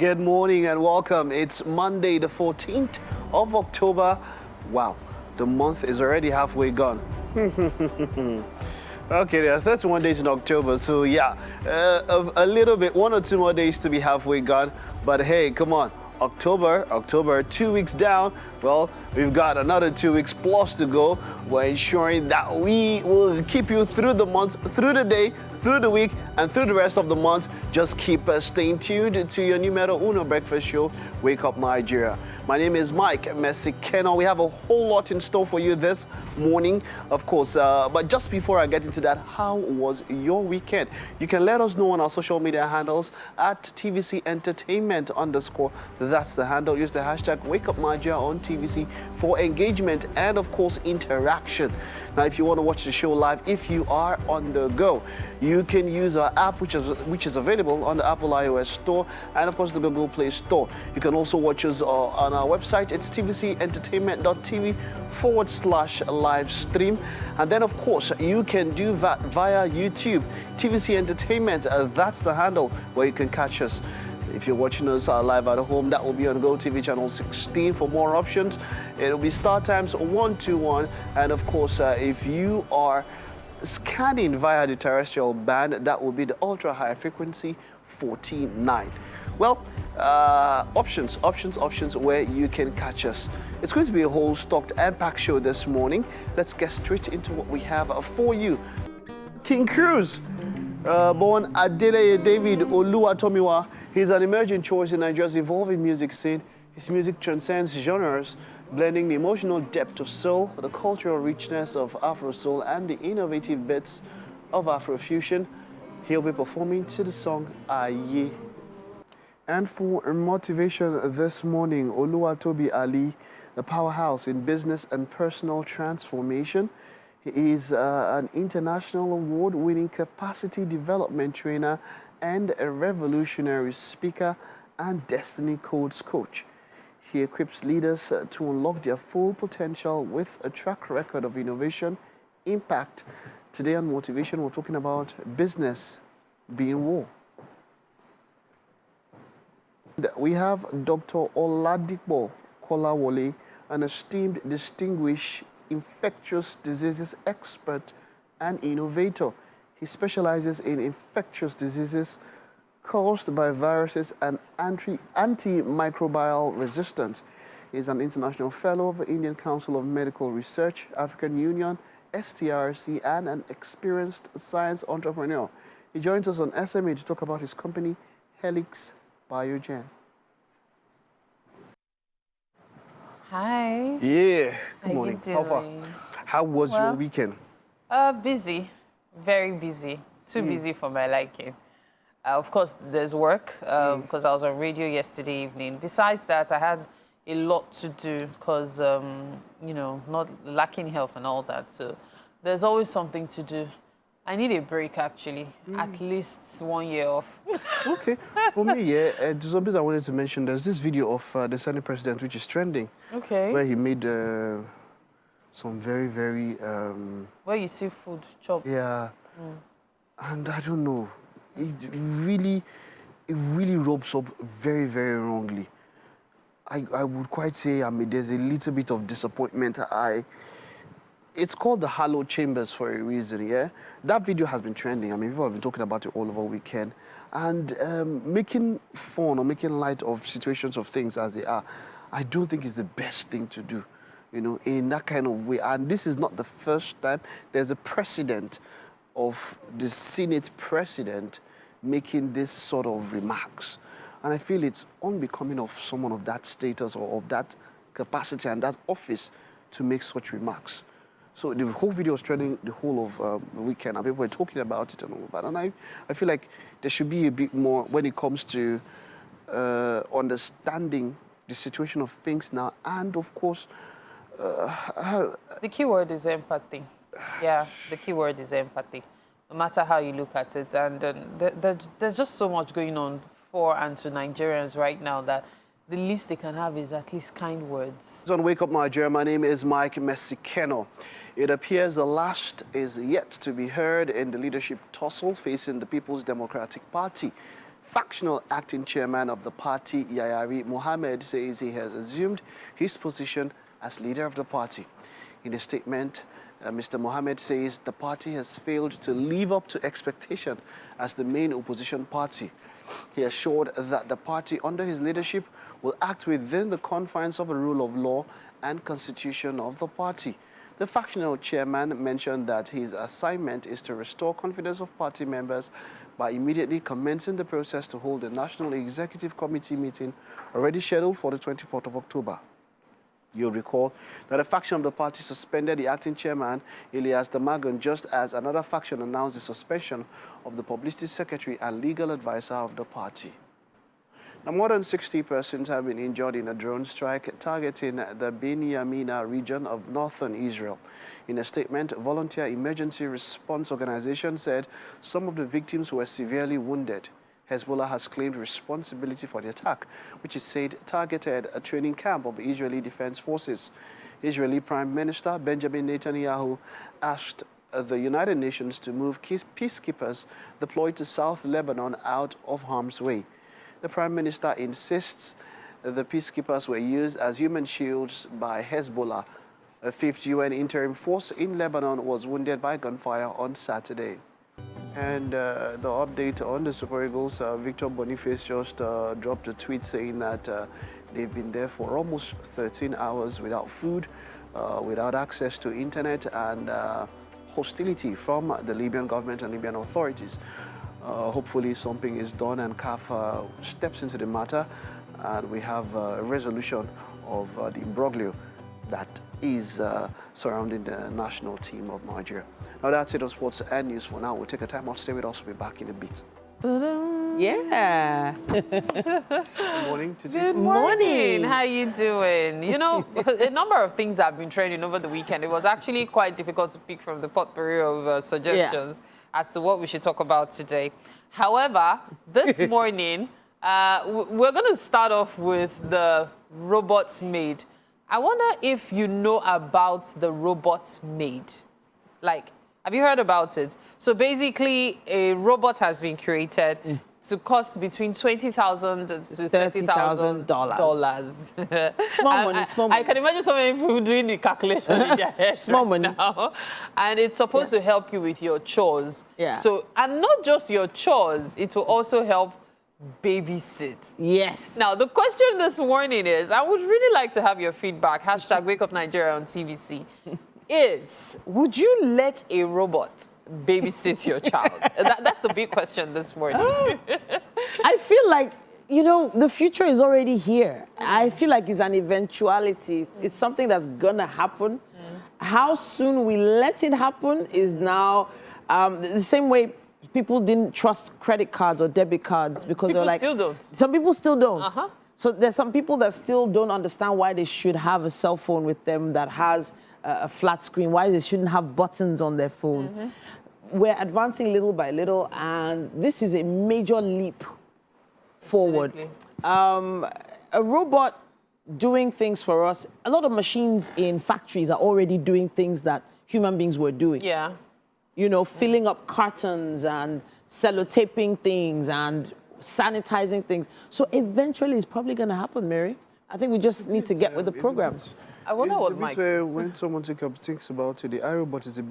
Good morning and welcome. It's Monday, the 14th of October. Wow, the month is already halfway gone. Okay, there are 31 days in October, so yeah, a little bit, 1 or 2 more days to be halfway gone. But hey, come on, October, 2 weeks down. Well, we've got another 2 weeks plus to go. We're ensuring that we will keep you through the month, through the day, through the week, and through the rest of the month. Just keep staying tuned to your numero uno breakfast show, Wake Up Nigeria. My name is Mike Messikeno. We have a whole lot in store for you this morning, of course. But just before I get into that, how was your weekend? You can let us know on our social media handles at TVC Entertainment _. That's the handle. Use the hashtag Wake Up Nigeria on TVC for engagement and, of course, interaction. Now, if you want to watch the show live, if you are on the go, you can use our app, which is available on the Apple iOS store and, of course, the Google Play Store. You can also watch us on our website. It's tvcentertainment.tv/live stream. And then, of course, you can do that via YouTube. TVC Entertainment, that's the handle where you can catch us. If you're watching us live at home, that will be on GOTV channel 16. For more options, it'll be StarTimes 121. And of course, if you are scanning via the terrestrial band, that will be the ultra high frequency 49. Well, options where you can catch us. It's going to be a whole stocked and packed show this morning. Let's get straight into what we have for you. King Cruz, born Adeleye David Oluwatomiwa. He's an emerging choice in Nigeria's evolving music scene. His music transcends genres, blending the emotional depth of soul, the cultural richness of Afro soul, and the innovative bits of Afrofusion. He'll be performing to the song Aye. And for motivation this morning, Oluwatobi Ali, a powerhouse in business and personal transformation. He is an international award-winning capacity development trainer and a revolutionary speaker and Destiny Codes coach. He equips leaders to unlock their full potential with a track record of innovation, impact. Today on Motivation, we're talking about business being war. We have Dr. Oladipo Kolawole, an esteemed, distinguished infectious diseases expert and innovator. He specializes in infectious diseases caused by viruses and antimicrobial resistance. He is an international fellow of the Indian Council of Medical Research, African Union, STRC, and an experienced science entrepreneur. He joins us on SMA to talk about his company, Helix Biogen. Hi. Yeah, good morning. How far? How was your weekend? Busy, very busy. Too busy for my liking. Of course, there's work because I was on radio yesterday evening. Besides that, I had a lot to do because, you know, not lacking help and all that. So there's always something to do. I need a break, actually, at least 1 year off. Okay. For me, yeah, there's something I wanted to mention. There's this video of the Senate president, which is trending. Okay. Where he made some very, very... where you see food, chop. Yeah. And I don't know. It really rubs up very, very wrongly. I would quite say, I mean, there's a little bit of disappointment. It's called the Hallowed Chambers for a reason, yeah? That video has been trending. I mean, people have been talking about it all over weekend. And making fun or making light of situations of things as they are, I don't think is the best thing to do, you know, in that kind of way. And this is not the first time. There's a precedent of the Senate president making this sort of remarks. And I feel it's unbecoming of someone of that status or of that capacity and that office to make such remarks. So the whole video was trending the whole of the weekend, and people were talking about it and all that. And I feel like there should be a bit more when it comes to understanding the situation of things now. And of course, the key word is empathy. Yeah, the key word is empathy, no matter how you look at it. And there's just so much going on for and to Nigerians right now that the least they can have is at least kind words. On Wake Up Nigeria, my name is Mike Messikeno. It appears the last is yet to be heard in the leadership tussle facing the People's Democratic Party. factional acting chairman of the party, Yayari Mohammed, says he has assumed his position as leader of the party. In a statement, Mr. Mohammed says the party has failed to live up to expectation as the main opposition party. He assured that the party under his leadership will act within the confines of the rule of law and constitution of the party. The factional chairman mentioned that his assignment is to restore confidence of party members by immediately commencing the process to hold a National Executive Committee meeting already scheduled for the 24th of October. You'll recall that a faction of the party suspended the acting chairman, Ilyas Damagun, just as another faction announced the suspension of the publicity secretary and legal advisor of the party. Now, more than 60 persons have been injured in a drone strike targeting the Beni Yamina region of northern Israel. In a statement, Volunteer Emergency Response Organization said some of the victims were severely wounded. Hezbollah has claimed responsibility for the attack, which is said targeted a training camp of Israeli Defense Forces. Israeli Prime Minister Benjamin Netanyahu asked the United Nations to move peacekeepers deployed to South Lebanon out of harm's way. The Prime Minister insists the peacekeepers were used as human shields by Hezbollah. A 5th UN interim force in Lebanon was wounded by gunfire on Saturday. And the update on the Super Eagles, Victor Boniface just dropped a tweet saying that they've been there for almost 13 hours without food, without access to internet, and hostility from the Libyan government and Libyan authorities. Hopefully something is done and CAF steps into the matter and we have a resolution of the imbroglio that is surrounding the national team of Nigeria. Now that's it on sports and news for now. We'll take a time out. Stay with us. We'll be back in a bit. Yeah. Good morning, Titi. Good morning. How you doing? You know, a number of things have been trending over the weekend. It was actually quite difficult to pick from the potpourri of suggestions as to what we should talk about today. However, this morning, we're going to start off with the robot maid. I wonder if you know about the robot maid. Like, have you heard about it? So basically, a robot has been created to cost between $20,000 to $30,000. Small money, small money. I can imagine so many people doing the calculation in their head Small money. now. And it's supposed to help you with your chores. Yeah. So, and not just your chores, it will also help babysit. Yes. Now, the question this morning is, I would really like to have your feedback, hashtag Wake Up Nigeria on TVC, is, would you let a robot babysit your child? That's the big question this morning. I feel like, you know, the future is already here. I feel like it's an eventuality. It's something that's gonna happen. How soon we let it happen is now the same way people didn't trust credit cards or debit cards because they're like... Still don't. Some people still don't. So there's some people that still don't understand why they should have a cell phone with them that has a flat screen, why they shouldn't have buttons on their phone. We're advancing little by little, and this is a major leap forward. A robot doing things for us. A lot of machines in factories are already doing things that human beings were doing. Yeah. You know, filling up cartons and sellotaping things and sanitizing things. So eventually it's probably going to happen, Mary. I think we just need to get with the program. I wonder what Mike thinks. When someone thinks about it, the iRobot is a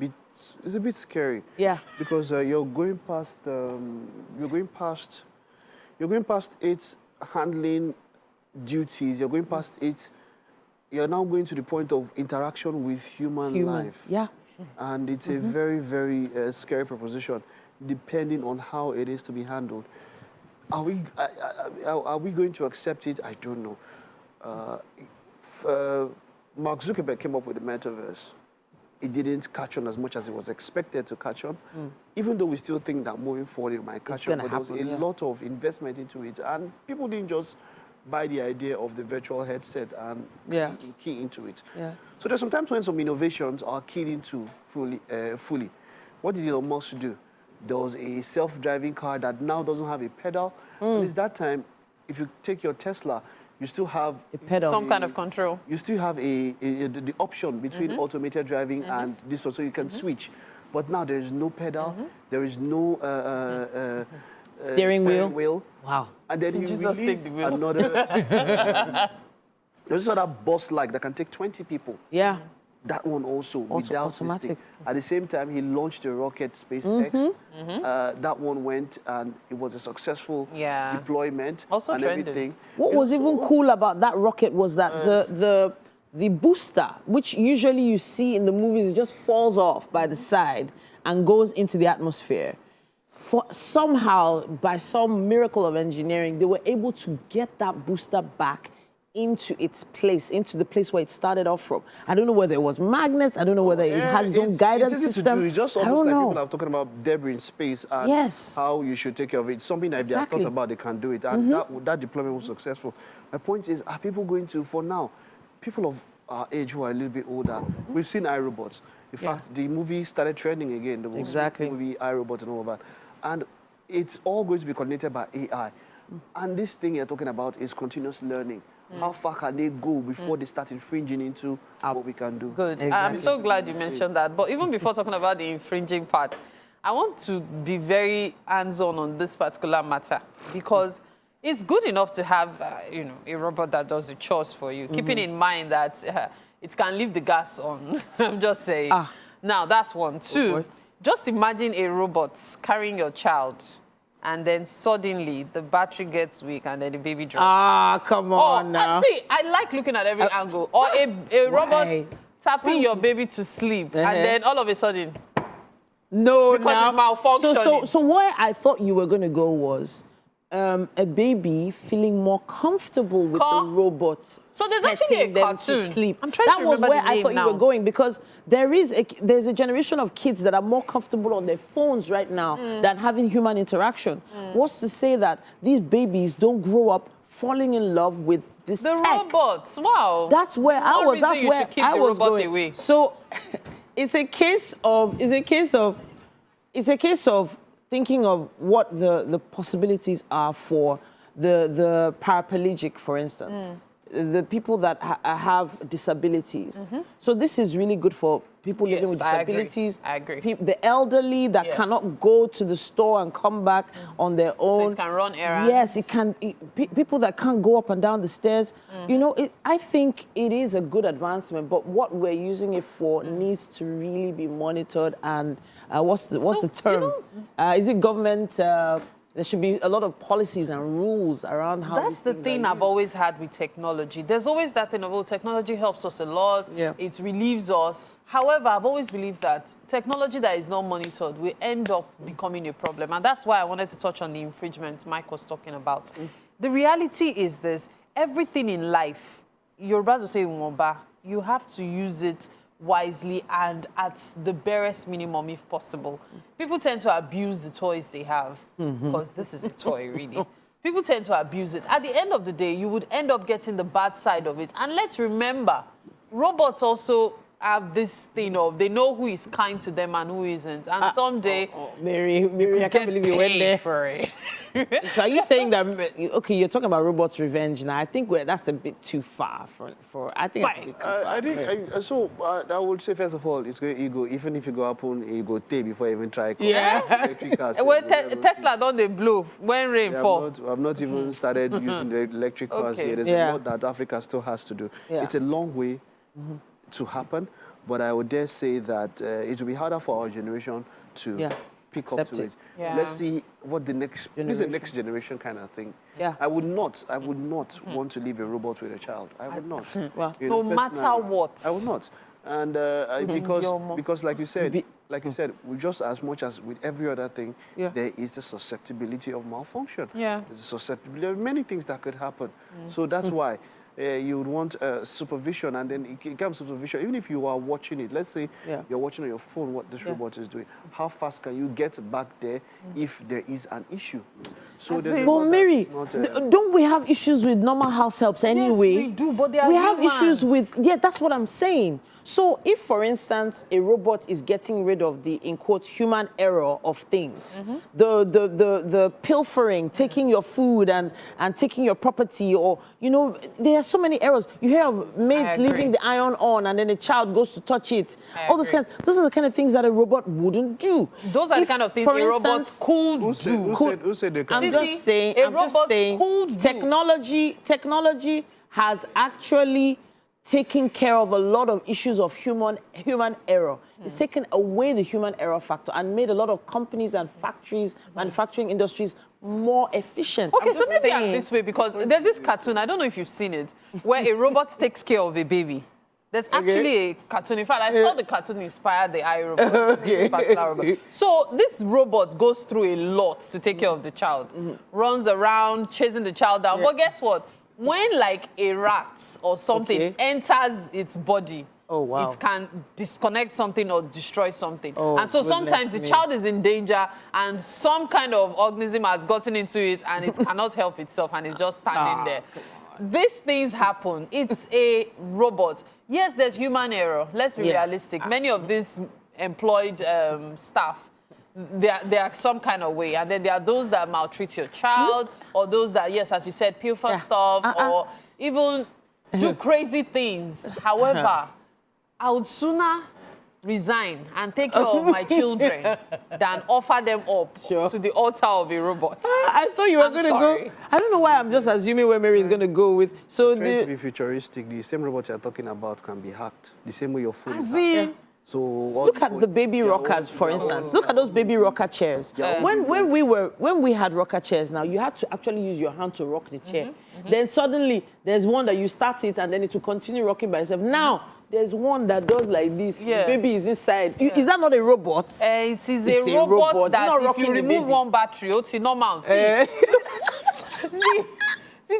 bit scary. Yeah. Because you're going past its handling duties. You're going past it. You're now going to the point of interaction with human life. Yeah. And it's a very, very scary proposition, depending on how it is to be handled. Are we going to accept it? I don't know. Mark Zuckerberg came up with the metaverse. It didn't catch on as much as it was expected to catch on, even though we still think that moving forward it might catch on. But there was a lot of investment into it, and people didn't just buy the idea of the virtual headset and key into it. Yeah. So there's sometimes when some innovations are keyed into fully. What did Elon Musk do? There was a self-driving car that now doesn't have a pedal. And it's that time, if you take your Tesla, you still have a pedal. Some kind of control. You still have the option between automated driving and this one, so you can switch. But now there is no pedal, there is no Steering wheel. Wow. And then he Jesus take released the wheel. another. There's another bus like that can take 20 people. Yeah. That one also without automatic. system. At the same time, he launched a rocket, SpaceX. That one went and it was a successful deployment Also and trended. everything. What was even cool about that rocket was that the booster, which usually you see in the movies, it just falls off by the side and goes into the atmosphere. For somehow, by some miracle of engineering, they were able to get that booster back into its place, into the place where it started off from. I don't know whether it was magnets. I don't know whether it had its own guidance it's easy system. To do. It's just I almost don't like know. people are talking about debris in space and how you should take care of it. Something that they have thought about, they can do it. And that deployment was successful. My point is, are people going to, for now, people of our age who are a little bit older, we've seen iRobots. In fact, the movie started trending again. The movie iRobot and all of that. And it's all going to be coordinated by AI. And this thing you're talking about is continuous learning. How far can they go before they start infringing into what we can do? Good. I'm so glad you mentioned that. But even before talking about the infringing part, I want to be very hands-on on this particular matter because it's good enough to have, a robot that does the chores for you, keeping in mind that it can leave the gas on. I'm just saying. Now, that's one. Two, just imagine a robot carrying your child and then suddenly the battery gets weak and then the baby drops. Come on now. See, I like looking at every angle. Or a robot tapping your baby to sleep and then all of a sudden, because it's malfunctioning. So where I thought you were going to go was a baby feeling more comfortable with the robot. So there's actually a cartoon. To sleep. I'm trying to remember That was where the I name thought now. you were going because there's a generation of kids that are more comfortable on their phones right now than having human interaction. What's to say that these babies don't grow up falling in love with this The tech? robots, wow. That's where I was. That's where I was going. Away. So it's a case of thinking of what the possibilities are for the paraplegic, for instance, the people that have disabilities. So this is really good for people living with disabilities. I agree. The elderly that cannot go to the store and come back on their own. So it can run errands. Yes, it can. People that can't go up and down the stairs. I think it is a good advancement, but what we're using it for needs to really be monitored. And what's the term? Is it government? There should be a lot of policies and rules around how. That's the thing I've always had with technology. There's always that thing of, technology helps us a lot. Yeah. It relieves us. However, I've always believed that technology that is not monitored will end up becoming a problem. And that's why I wanted to touch on the infringements Mike was talking about. The reality is this. Everything in life, Yorubas will say, "Mwomba," you have to use it wisely and at the barest minimum if possible. People tend to abuse the toys they have because this is a toy, really. People tend to abuse it. At the end of the day, you would end up getting the bad side of it. And let's remember, robots also have this thing of they know who is kind to them and who isn't. And someday, Mary, I can't believe you went there for it. So are you saying that, okay, you're talking about robots' revenge now. I think that's a bit too far for I think it's a bit too far. I would say, first of all, it's going to go, even if you go up on, you go take before you even try electric cars. Well, Tesla don't they blow when rain fall? I've not even started using the electric cars here. There's a lot that Africa still has to do. It's a long way to happen, but I would dare say that it will be harder for our generation to pick up to it. Let's see what the next this is the next generation kind of thing. I would not want to leave a robot with a child. I would not. No matter what. I would not. And because like you said, just as much as with every other thing, there is a susceptibility of malfunction. There's a susceptibility of many things that could happen. So that's why you would want supervision, and then it comes supervision. Even if you are watching it, let's say you're watching on your phone what this robot is doing, how fast can you get back there if there is an issue? So but Mary, don't we have issues with normal house helps anyway? Yes, we do, but they are we have issues with, that's what I'm saying. So if, for instance, a robot is getting rid of the, in quote, human error of things, the pilfering, taking your food and taking your property, or, there are so many errors. You hear of maids agree. leaving the iron on and then a child goes to touch it. All those agree. those are the kind of things that a robot wouldn't do. Those are the kind of things a robot could do. Who said they I'm can't? just saying, a robot could do. technology has actually taken care of a lot of issues of human error. It's taken away the human error factor and made a lot of companies and factories, manufacturing industries more efficient. Okay, I'm so just maybe I'm saying. this way because there's this cartoon, I don't know if you've seen it, where a robot takes care of a baby. There's actually a cartoon. In fact, I thought the cartoon inspired the iRobot. This particular robot. So this robot goes through a lot to take care of the child. Runs around, chasing the child down. But guess what? When like a rat or something enters its body, Oh, wow. it can disconnect something or destroy something. Oh, and so sometimes goodness the me. child is in danger and some kind of organism has gotten into it and it cannot help itself and it's just standing there. These things happen. It's a robot. Yes, there's human error. Let's be realistic. Many of these employed staff, they are some kind of way. And then there are those that maltreat your child or those that, yes, as you said, pilfer stuff or even do crazy things. However, I would sooner resign and take care of my children than offer them up to the altar of a robot. I thought you were going to go. I don't know why I'm just assuming where Mary is going to go with. So Trying to be futuristic, the same robot you're talking about can be hacked. The same way your phone is hacked. See, So look at the baby rockers, for instance. Look at those baby rocker chairs. Yeah. When we had rocker chairs, now you had to actually use your hand to rock the chair. Then suddenly there's one that you start it and then it will continue rocking by itself. Now there's one that does like this. Yes. The baby is inside. Is that not a robot? it is It's a robot that It's not if rocking you the remove baby. one battery, it's normal.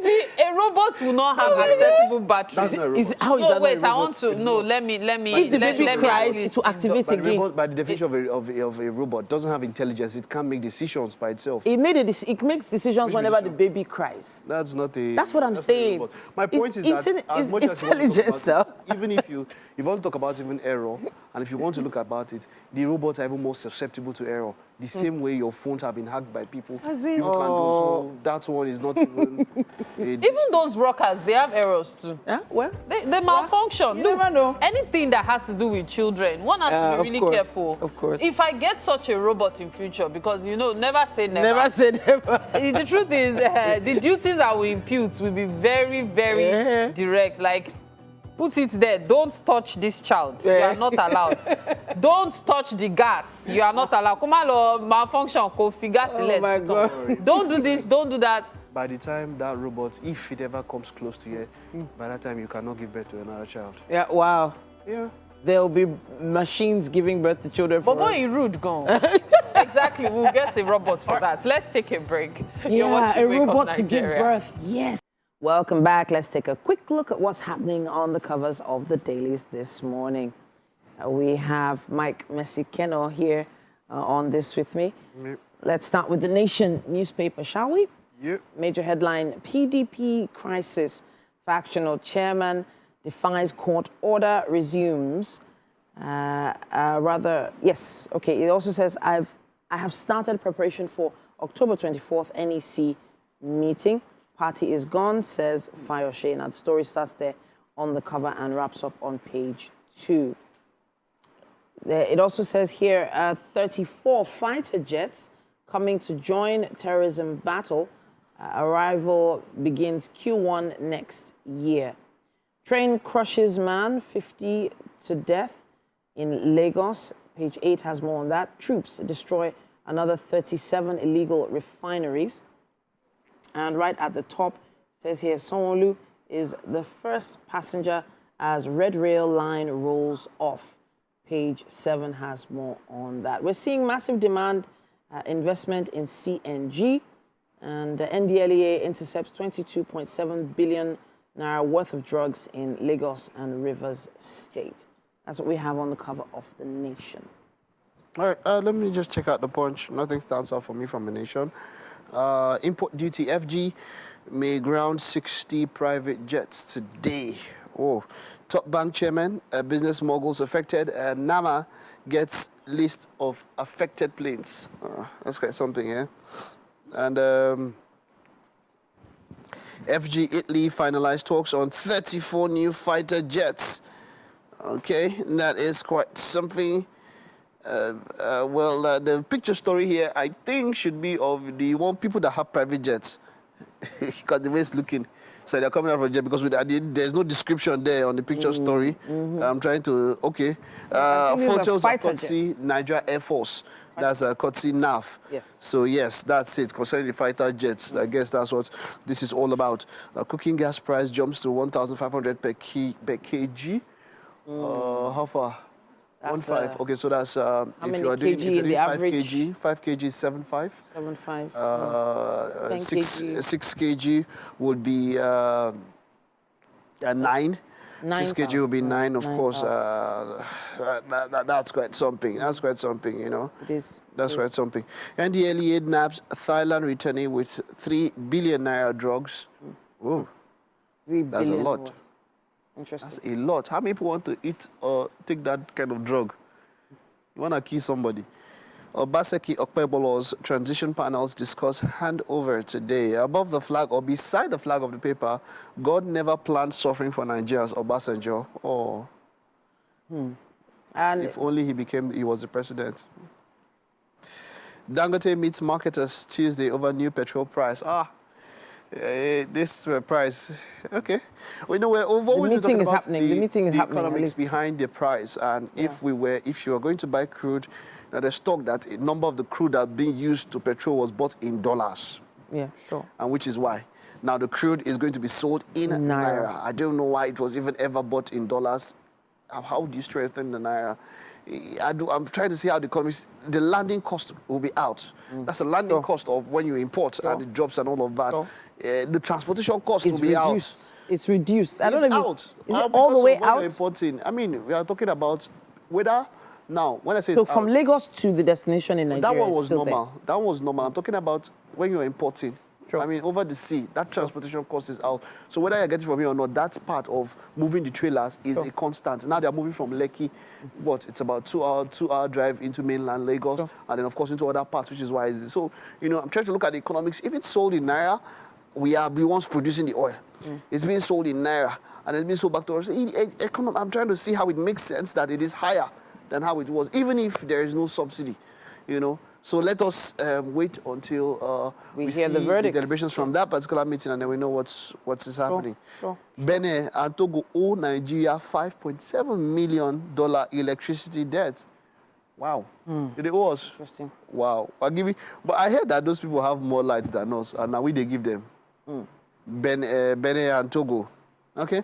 See, a robot will not have accessible batteries. That's not a robot. How is No, that wait, not a I robot? want to. It's No, not. let me. If the baby let me cries, at least it will activate By the, again. robot, by the definition of a robot, doesn't have intelligence. It can't make decisions by itself. It makes decisions Which whenever the decision? baby cries. That's not a. That's what I'm that's not a saying. robot. My It's point is that as much as you want to talk intelligence, about, even if you want to talk about even error, and if you want to look about it, the robots are even more susceptible to error. The same way your phones have been hacked by people. As in- People can do so. That one is not even. Even those rockers, they have errors too. Yeah? Well, They malfunction. You Look, never know. anything that has to do with children, one has to of be really course, careful. of course. If I get such a robot in future, because never say never. never say never. The truth is, the duties I will impute will be very, very direct. Like, put it there. Don't touch this child. You are not allowed. Don't touch the gas. You are not allowed. Come on, malfunction. Oh my God. Don't do this. Don't do that. By the time that robot, if it ever comes close to you, by that time you cannot give birth to another child. Yeah, wow. Yeah. There will be machines giving birth to children for But boy, us. you rude, gone. Exactly. We'll get a robot for that. Let's take a break. You're Yeah, watching a Wake Up robot to give Nigeria. birth. Yes. Welcome back. Let's take a quick look at what's happening on the covers of the dailies this morning. We have Mike Messikeno here on this with me. Yep. Let's start with the Nation newspaper, shall we? Yep. Major headline, PDP crisis. Factional chairman defies court order, resumes. Yes, okay. It also says, I have started preparation for October 24th NEC meeting. Party is gone, says Fayose. Now, the story starts there on the cover and wraps up on page 2. It also says here, 34 fighter jets coming to join terrorism battle. Arrival begins Q1 next year. Train crushes man, 50 to death in Lagos. Page 8 has more on that. Troops destroy another 37 illegal refineries. And right at the top, it says here, Sanwo-Olu is the first passenger as Red Rail line rolls off. Page 7 has more on that. We're seeing massive demand, investment in CNG. And the NDLEA intercepts 22.7 billion naira worth of drugs in Lagos and Rivers State. That's what we have on the cover of the Nation. All right, let me just check out the Punch. Nothing stands out for me from the Nation. Import duty FG may ground 60 private jets today. Oh, top bank chairman, business moguls affected. NAMA gets list of affected planes. That's quite something, yeah. And FG Italy finalized talks on 34 new fighter jets. Okay, that is quite something. The picture story here, I think, should be of the one people that have private jets. Because the way it's looking. So they're coming out of a jet because there's no description there on the picture story. I'm trying to, okay. Photos of Kotsi, Nigeria Air Force. That's Kotsi NAF. Yes. So yes, that's it. Concerning the fighter jets, I guess that's what this is all about. Cooking gas price jumps to 1,500 per kg. How far? That's, 1.5. Okay, so that's if many you are doing kg in the 5 average? kg, 5 kg is 7.5. 7.5. 10 kg. 6 kg would be 9. 6 kg would be 9, of course. That's quite something. That's quite something, you know. It is. That's quite something. NDLEA nabbed Thailand returning with 3 billion naira drugs. Whoa, 3 that's a billion lot. more. Interesting. That's a lot. How many people want to eat or take that kind of drug? You want to kill somebody. Obaseki Okpebolo's transition panels discuss handover today. Above the flag or beside the flag of the paper, God never planned suffering for Nigerians, Obasanjo. Oh. And If only he was the president. Dangote meets marketers Tuesday over new petrol price. This price, okay. We know we're over. The meeting is happening. The meeting is happening. Economics behind the price, and if you are going to buy crude, now there's talk that a number of the crude that being used to petrol was bought in dollars. yeah, sure. And which is why now the crude is going to be sold in naira. I don't know why it was even ever bought in dollars. How do you strengthen the naira? I'm trying to see how the landing cost will be out. That's the landing cost of when you import and the jobs and all of that. The transportation cost will be out. It's reduced. I don't know if it's is it all the way when out? you're importing. I mean, we are talking about whether now when I say So it's from out, Lagos to the destination in Nigeria, that one is was still normal. there. That was normal. I'm talking about when you're importing. Sure. I mean, over the sea, that transportation cost is out. So whether you're getting from here or not, that's part of moving the trailers is a constant. Now they're moving from Lekki, it's about 2-hour drive into mainland Lagos, and then of course into other parts, which is why it's so. You know, I'm trying to look at the economics. If it's sold in naira, we are the ones producing the oil. It's being sold in naira, and it's being sold back to us. I'm trying to see how it makes sense that it is higher than how it was, even if there is no subsidy. You know. So let us wait until we hear see the verdict. deliberations from that particular meeting, and then we know what's happening. Benin and Togo owe Nigeria $5.7 million electricity debt. Wow. Did they owe us? Interesting. Wow. But I heard that those people have more lights than us, and now they give them. Benin and Togo. Okay.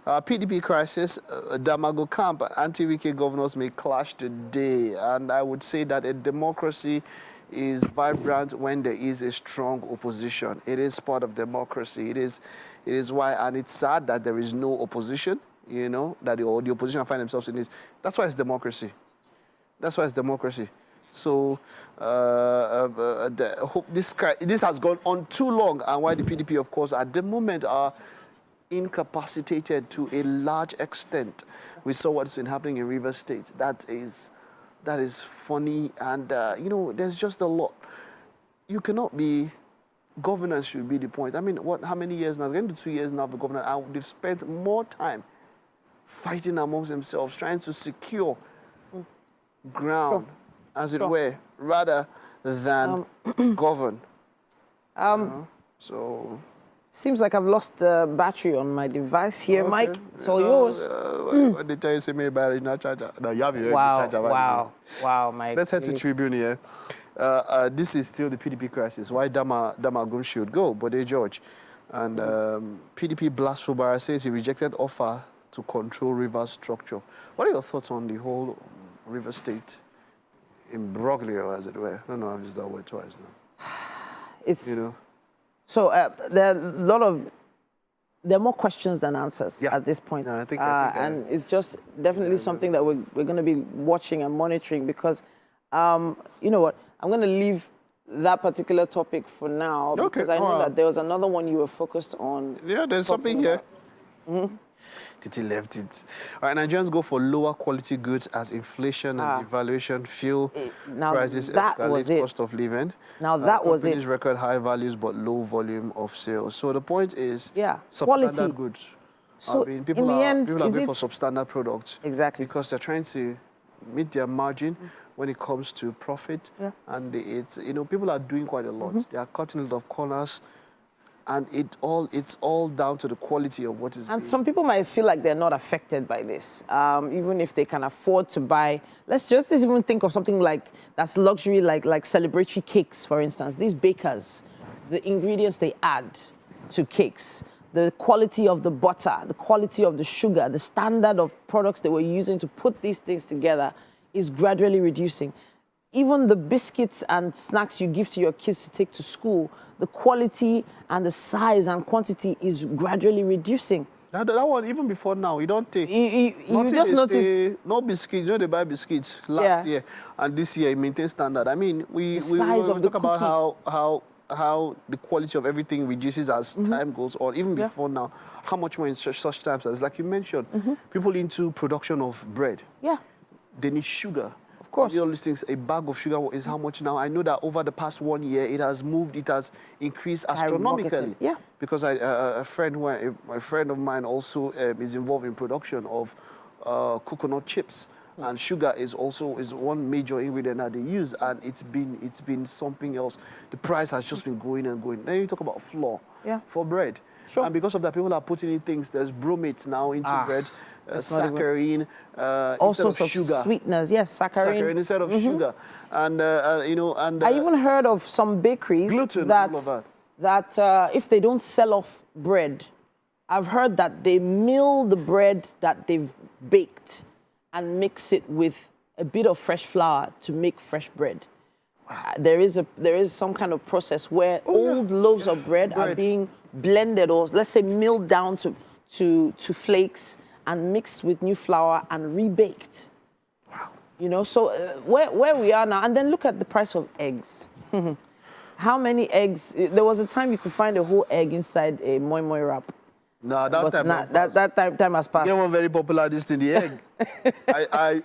PDP crisis, Damago camp, anti-Wike governors may clash today. And I would say that a democracy is vibrant when there is a strong opposition. It is part of democracy. It is why, and it's sad that there is no opposition, you know, that the opposition find themselves in this. That's why it's democracy. That's why it's democracy. So this has gone on too long, and why the PDP, of course, at the moment are incapacitated to a large extent. We saw what's been happening in Rivers State. That is funny, and you know, there's just a lot. You cannot be. Governance should be the point. I mean, how many years now? It's getting to 2 years now for governance, and they've spent more time fighting amongst themselves, trying to secure ground, as it were, rather than govern. So. Seems like I've lost the battery on my device here, Mike. It's all yours. When they tell you, say, maybe battery, not charger. No, you have your charger. Wow, Mike. Let's head to Tribune here. This is still the PDP crisis. Why Damagun should go, Bode George. And PDP blast Fubara says he rejected offer to control river structure. What are your thoughts on the whole River State imbroglio, as it were? I don't know, I've used that word twice now. It's, you know. So there are more questions than answers at this point. No, I think and it's just definitely something that we're going to be watching and monitoring because, you know what, I'm going to leave that particular topic for now because I know that there was another one you were focused on. Yeah, there's something here. Titi left it. All right, Nigerians go for lower quality goods as inflation and devaluation fuel prices escalate cost of living. Now that was it. Companies record high values but low volume of sales. So the point is, substandard quality goods. So people are going for substandard products. Exactly. Because they're trying to meet their margin when it comes to profit. And it's, people are doing quite a lot. They are cutting a lot of corners. And it's all down to the quality of what is being. And some people might feel like they're not affected by this, even if they can afford to buy. Let's just even think of something like that's luxury, like celebratory cakes, for instance. These bakers, the ingredients they add to cakes, the quality of the butter, the quality of the sugar, the standard of products they were using to put these things together is gradually reducing. Even the biscuits and snacks you give to your kids to take to school, the quality and the size and quantity is gradually reducing. That one, even before now, you don't take. You just notice. No biscuits, they buy biscuits last year. And this year, it maintains standard. I mean, we talk about how the quality of everything reduces as time goes on. Even before now, how much more in such times as, like you mentioned, people into production of bread. Yeah. They need sugar. Of course. All these things, a bag of sugar is how much now? I know that over the past 1 year, it has increased astronomically. Yeah. Because a friend of mine also is involved in production of coconut chips. And sugar is one major ingredient that they use, and it's been something else. The price has just been going and going. Then you talk about flour for bread. Sure. And because of that, people are putting in things. There's bromate now into bread, saccharin also instead of sugar. Sweeteners, yes, saccharin Instead of sugar, and I even heard of some bakeries gluten, that if they don't sell off bread, I've heard that they mill the bread that they've baked and mix it with a bit of fresh flour to make fresh bread. There is some kind of process where old loaves of bread are being blended, or let's say milled down to flakes and mixed with new flour and rebaked. Wow. So where we are now, and then look at the price of eggs. How many eggs? There was a time you could find a whole egg inside a moi moi wrap. No, that time has passed. Yeah, one very popular dish in the egg.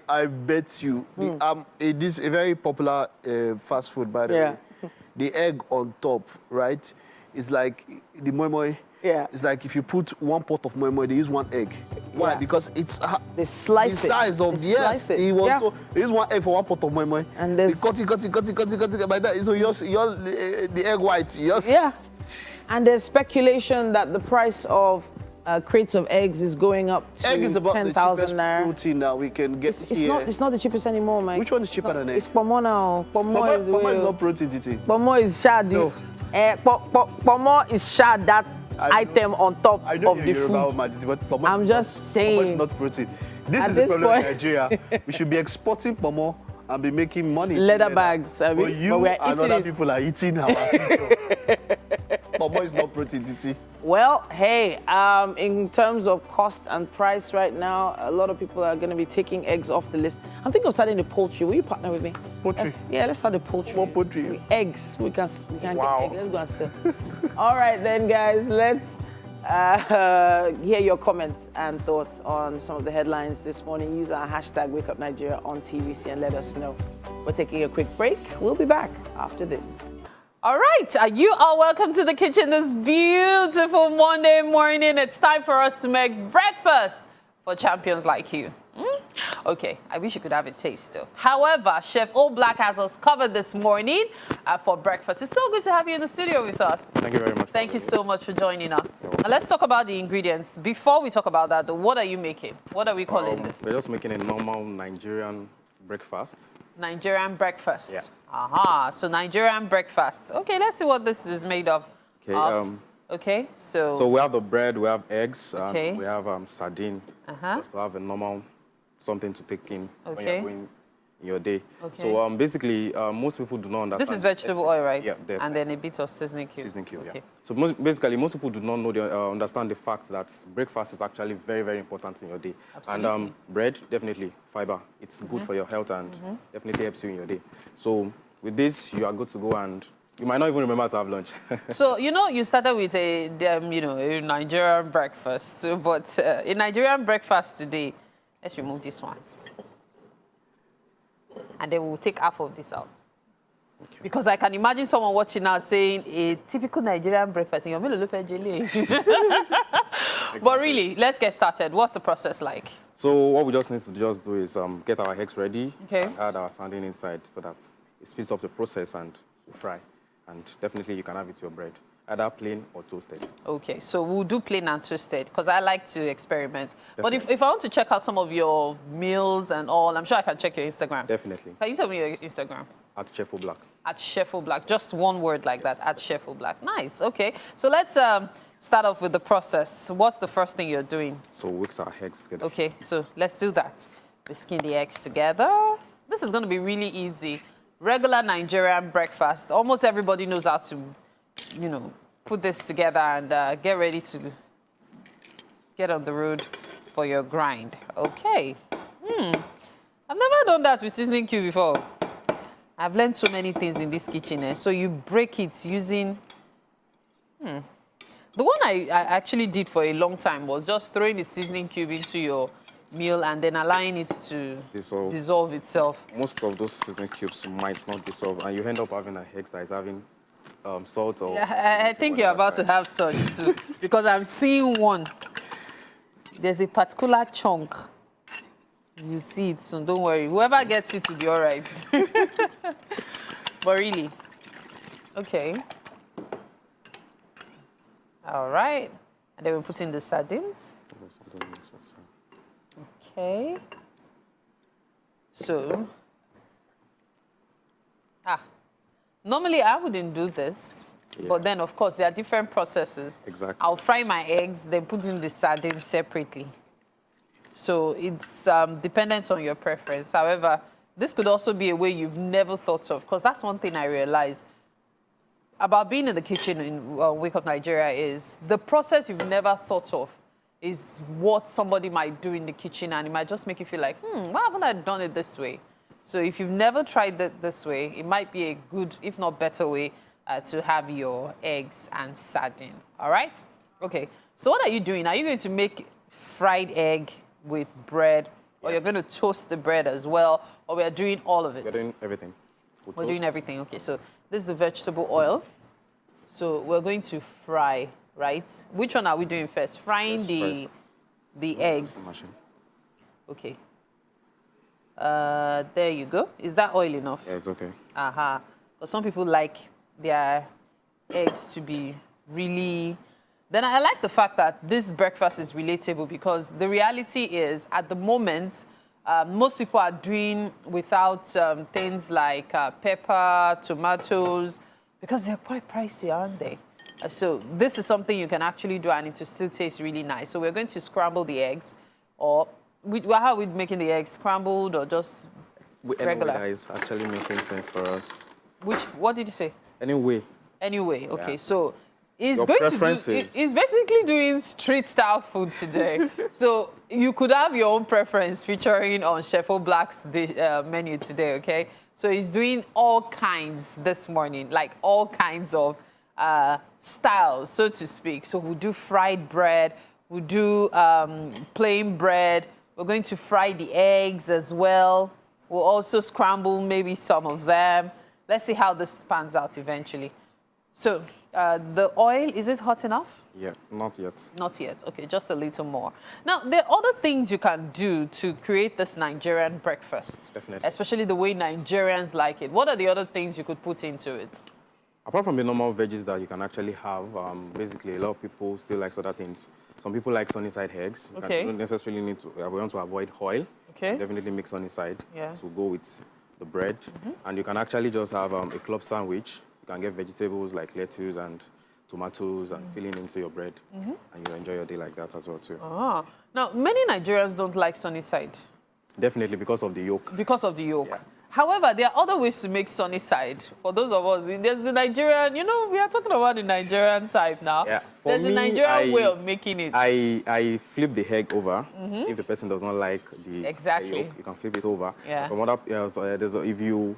I bet you. It is a very popular fast food, by the way. The egg on top, right, is like the moi moi. Yeah. It's like if you put one pot of moi moi, they use one egg. Why? Because it's they slice the size of the yes. They use one egg for one pot of moi moi. And they cut it. By that, so the egg white. Yeah. And there's speculation that the price of crates of eggs is going up to 10,000 naira. Egg is about the cheapest protein that we can get here. It's not the cheapest anymore, Mike. Which one is cheaper than egg? It's pomo now. Pomo is not protein, Titi. Pomo is shad. No. Pomo is shad, that item on top of the food. I'm just saying. Pomo is not protein. This is the problem in Nigeria. We should be exporting pomo and be making money. Leather bags. But you and other people are eating our food. Pomo is not protein, Titi. Well, hey, in terms of cost and price right now, a lot of people are going to be taking eggs off the list. I'm thinking of starting the poultry. Will you partner with me? Poultry? Let's start the poultry. More poultry. Eggs. We can get eggs. Let's go and sell. All right, then, guys, let's hear your comments and thoughts on some of the headlines this morning. Use our hashtag WakeUpNigeria on TVC and let us know. We're taking a quick break. We'll be back after this. All right, you are welcome to the kitchen this beautiful Monday morning. It's time for us to make breakfast for champions like you. Okay, I wish you could have a taste though. However, Chef All Black has us covered this morning for breakfast. It's so good to have you in the studio with us. Thank you very much. Thank you so much for joining us. Now let's talk about the ingredients. Before we talk about that, though, what are you making? What are we calling this? We're just making a normal Nigerian breakfast. Nigerian breakfast. Yeah. Aha, so Nigerian breakfast. Okay, let's see what this is made of. Okay. Okay, so... So we have the bread, we have eggs, okay. And we have sardine. Just to have a normal something to take in when you're going in your day. Okay. So basically, most people do not understand. This is vegetable oil, right? Yeah, definitely. And then a bit of seasoning cube. Seasoning cube, okay. yeah. So basically, most people do not know, understand the fact that breakfast is actually very, very important in your day. Absolutely. And bread, definitely, fiber. It's good for your health and definitely helps you in your day. So with this, you are good to go and You might not even remember to have lunch. So, you know, you started with a Nigerian breakfast. So, but a Nigerian breakfast today, let's remove these ones. And then we'll take half of this out. Okay. Because I can imagine someone watching now saying a typical Nigerian breakfast. And you're going to look at jelly. But really, let's get started. What's the process like? So what we just need to just do is get our eggs ready. Okay. And add our sardine inside so that it speeds up the process and we fry. And definitely you can have it with your bread, either plain or toasted. Okay, so we'll do plain and toasted because I like to experiment. Definitely. But if I want to check out some of your meals and all, I'm sure I can check your Instagram. Definitely. Can you tell me your Instagram? At Chef Black. At Chef Black, just one word like that, at Chef Black. Nice, okay. So let's start off with the process. What's the first thing you're doing? So we mix our eggs together. Okay, so let's do that. Whisking the eggs together. This is going to be really easy. Regular Nigerian breakfast. Almost everybody knows how to, put this together and get ready to get on the road for your grind. Okay. I've never done that with seasoning cube before. I've learned so many things in this kitchen. So you break it using... The one I actually did for a long time was just throwing the seasoning cube into your meal and then allowing it to dissolve itself. Most of those seasoning cubes might not dissolve, and you end up having an egg that is having salt or... Yeah, I think you're about to have salt too, because I'm seeing one. There's a particular chunk. You see it soon, don't worry. Whoever gets it will be all right. But really, okay. All right. And then we put in the sardines. Okay. So, normally I wouldn't do this, but then of course there are different processes. Exactly. I'll fry my eggs, then put in the sardines separately. So it's dependent on your preference. However, this could also be a way you've never thought of, because that's one thing I realized about being in the kitchen in Wake Up Nigeria is the process you've never thought of is what somebody might do in the kitchen, and it might just make you feel like, why haven't I done it this way? So if you've never tried it this way, it might be a good, if not better way to have your eggs and sardine, all right? Okay, so what are you doing? Are you going to make fried egg with bread, or you're going to toast the bread as well, or we are doing all of it? We're doing everything. We're doing everything, okay. So this is the vegetable oil. So we're going to fry, right? Which one are we doing first? Frying the eggs. Okay. There you go. Is that oil enough? Yeah, it's okay. Because some people like their eggs to be really... Then I like the fact that this breakfast is relatable, because the reality is, at the moment, most people are doing without things like pepper, tomatoes, because they're quite pricey, aren't they? So this is something you can actually do, and it will still taste really nice. So we're going to scramble the eggs, or how are we making the eggs? Scrambled or just regular? Anyway, that is actually making sense for us. What did you say? Anyway. Anyway, okay. Yeah. So he's he's basically doing street style food today. So you could have your own preference featuring on Chef Black's menu today, okay? So he's doing all kinds this morning, like all kinds of styles, so to speak. So we'll do fried bread, we'll do plain bread, we're going to fry the eggs as well. We'll also scramble maybe some of them. Let's see how this pans out eventually. So the oil, is it hot enough? Yeah, not yet. Not yet. Okay, just a little more. Now, there are other things you can do to create this Nigerian breakfast. Definitely. Especially the way Nigerians like it. What are the other things you could put into it? Apart from the normal veggies that you can actually have, basically a lot of people still like other things. Some people like sunny side eggs. You don't necessarily need to, we want to avoid oil. Okay. Definitely make sunny side to go with the bread. And you can actually just have a club sandwich. You can get vegetables like lettuce and tomatoes and filling into your bread. And you enjoy your day like that as well too. Now, many Nigerians don't like sunny side. Definitely, because of the yolk. Because of the yolk. Yeah. However, there are other ways to make sunny side. For those of us, there's the Nigerian, we are talking about the Nigerian type now. Yeah. There's the Nigerian way of making it. I flip the egg over. If the person does not like the yolk, you can flip it over. Yeah. Some other, if you